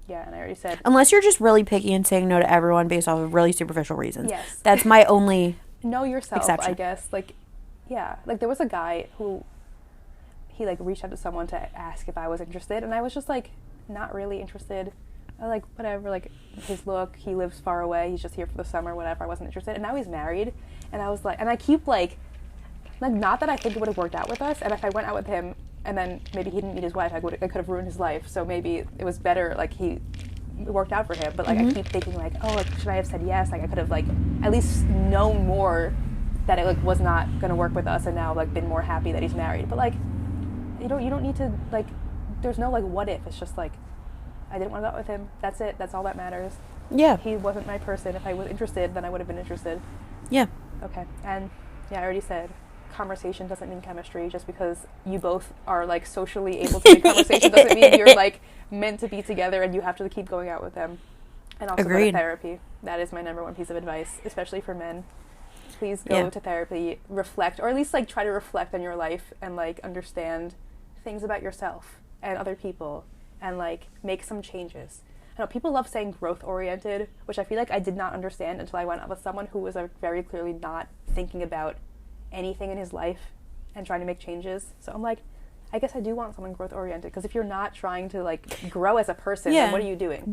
[SPEAKER 3] yeah, and I already said...
[SPEAKER 2] Unless you're just really picky and saying no to everyone based off of really superficial reasons.
[SPEAKER 3] Yes.
[SPEAKER 2] That's my only
[SPEAKER 3] know yourself,
[SPEAKER 2] exception.
[SPEAKER 3] I guess. Like, yeah. Like, there was a guy who... He, like, reached out to someone to ask if I was interested, and I was just, like, not really interested. I, like, whatever, like, his look, he lives far away, he's just here for the summer, whatever, I wasn't interested. And now he's married, and I was like... And I keep, like, not that I think it would have worked out with us, and if I went out with him, and then maybe he didn't meet his wife, I could have ruined his life, so maybe it was better, like, it worked out for him, but, like, I keep thinking, like, oh, like, should I have said yes? Like, I could have, like, at least known more that it, like, was not gonna work with us, and now, like, been more happy that he's married. But, like, you don't need to, like, there's no, like, what if. It's just, like, I didn't want to go out with him. That's it. That's all that matters.
[SPEAKER 2] Yeah.
[SPEAKER 3] He wasn't my person. If I was interested, then I would have been interested.
[SPEAKER 2] Yeah.
[SPEAKER 3] Okay. And, yeah, I already said, conversation doesn't mean chemistry. Just because you both are, like, socially able to make conversation doesn't mean you're, like, meant to be together and you have to keep going out with them. And also go to therapy. That is my number one piece of advice, especially for men. Please go to therapy, reflect, or at least, like, try to reflect on your life and, like, understand things about yourself and other people and, like, make some changes. I know people love saying growth-oriented, which I feel like I did not understand until I went out with someone who was very clearly not thinking about anything in his life and trying to make changes. So I'm like, I guess I do want someone growth-oriented, because if you're not trying to, like, grow as a person, then what are you doing?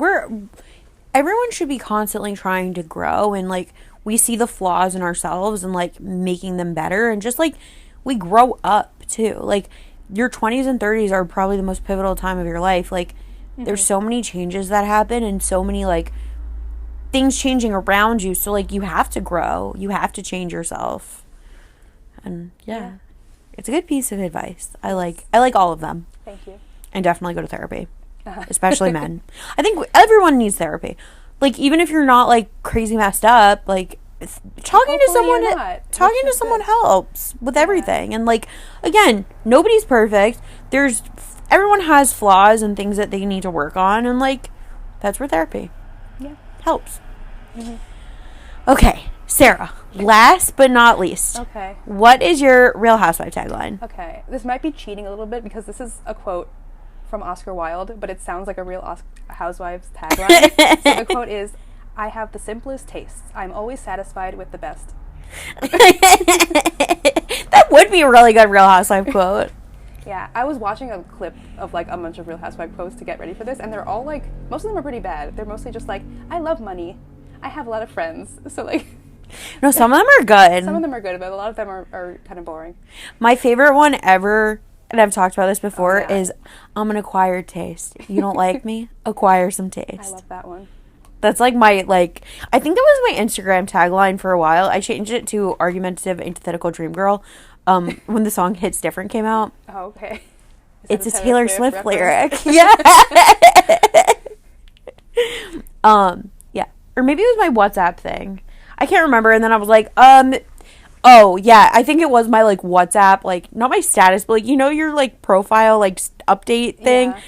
[SPEAKER 2] Everyone should be constantly trying to grow, and, like, we see the flaws in ourselves and, like, making them better, and just, like, we grow up too. Like, your 20s and 30s are probably the most pivotal time of your life. Like, there's so many changes that happen and so many, like, things changing around you. So, like, you have to grow. You have to change yourself. And, yeah. It's a good piece of advice. I like all of them.
[SPEAKER 3] Thank you.
[SPEAKER 2] And definitely go to therapy. Especially men. I think everyone needs therapy. Like, even if you're not, like, crazy messed up, like, talking to someone helps with everything. And, like, again, nobody's perfect. Everyone has flaws and things that they need to work on, and, like, that's where therapy helps. Okay, Sarah, last but not least, what is your Real Housewife tagline?
[SPEAKER 3] Okay, this might be cheating a little bit because this is a quote from Oscar Wilde, but it sounds like a Real Housewives tagline. So the quote is, I have the simplest tastes. I'm always satisfied with the best.
[SPEAKER 2] That would be a really good Real Housewife quote.
[SPEAKER 3] Yeah, I was watching a clip of, like, a bunch of Real Housewife quotes to get ready for this, and they're all, like, most of them are pretty bad. They're mostly just, like, I love money. I have a lot of friends. So, like...
[SPEAKER 2] No, some of them are good.
[SPEAKER 3] Some of them are good, but a lot of them are kind of boring. My
[SPEAKER 2] favorite one ever, and I've talked about this before, is I'm an acquired taste. If you don't like me, acquire some taste.
[SPEAKER 3] I love that one.
[SPEAKER 2] That's, like, my, like... I think that was my Instagram tagline for a while. I changed it to Argumentative, Antithetical Dream Girl when the song Hits Different came out.
[SPEAKER 3] Oh, okay.
[SPEAKER 2] It's a Taylor Swift lyric. Yeah. Yeah. Or maybe it was my WhatsApp thing. I can't remember. And then I was like, Oh, yeah. I think it was my, like, WhatsApp, like, not my status, but, like, you know your, like, profile, like, update thing?
[SPEAKER 3] Yeah.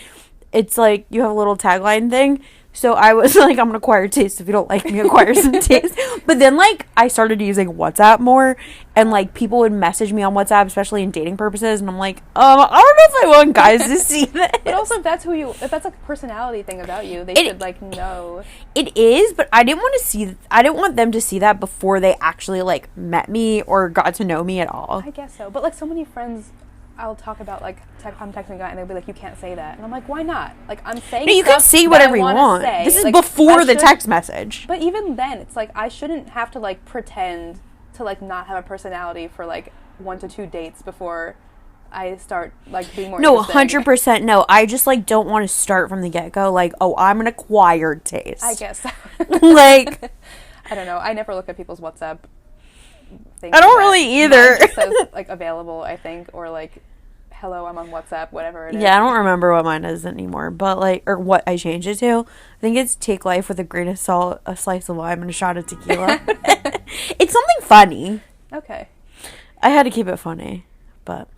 [SPEAKER 2] It's, like, you have a little tagline thing. So I was like, I'm going to acquire taste. If you don't like me, acquire some taste. But then, like, I started using WhatsApp more. And, like, people would message me on WhatsApp, especially in dating purposes. And I'm like, I don't know if I want guys to see this.
[SPEAKER 3] But also, if that's a personality thing about you, they should, like, know.
[SPEAKER 2] It is, but I didn't want them to see that before they actually, like, met me or got to know me at all.
[SPEAKER 3] I guess so. But, like, so many friends, I'll talk about, like, I'm texting a guy and they'll be like, you can't say that. And I'm like, why not? Like, I'm saying
[SPEAKER 2] No, you can say whatever you want.
[SPEAKER 3] Say.
[SPEAKER 2] This is
[SPEAKER 3] like,
[SPEAKER 2] before the text message.
[SPEAKER 3] But even then, it's like, I shouldn't have to, like, pretend to, like, not have a personality for, like, 1 to 2 dates before I start, like, being more interesting.
[SPEAKER 2] 100% no. I just, like, don't want to start from the get-go, like, oh, I'm an acquired taste.
[SPEAKER 3] I guess so.
[SPEAKER 2] Like,
[SPEAKER 3] I don't know. I never look at people's WhatsApp things.
[SPEAKER 2] I don't really either.
[SPEAKER 3] Mine just says, like, available, I think, or, like, hello, I'm on WhatsApp, whatever it is.
[SPEAKER 2] Yeah, I don't remember what mine is anymore, but, like, or what I changed it to. I think it's take life with a grain of salt, a slice of lime, and a shot of tequila. It's something funny.
[SPEAKER 3] Okay.
[SPEAKER 2] I had to keep it funny, but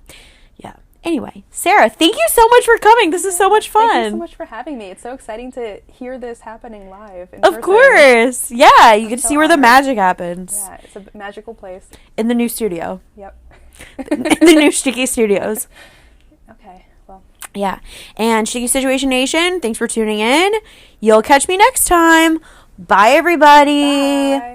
[SPEAKER 2] yeah. Anyway, Sarah, thank you so much for coming. This is so much fun.
[SPEAKER 3] Thank you so much for having me. It's so exciting to hear this happening live.
[SPEAKER 2] Of course. Yeah, you get to see where the magic happens.
[SPEAKER 3] Yeah, it's a magical place.
[SPEAKER 2] In the new studio.
[SPEAKER 3] Yep.
[SPEAKER 2] In the new Sticky Studios.
[SPEAKER 3] Okay, well.
[SPEAKER 2] Yeah. And Sticky Situation Nation, thanks for tuning in. You'll catch me next time. Bye, everybody.
[SPEAKER 3] Bye.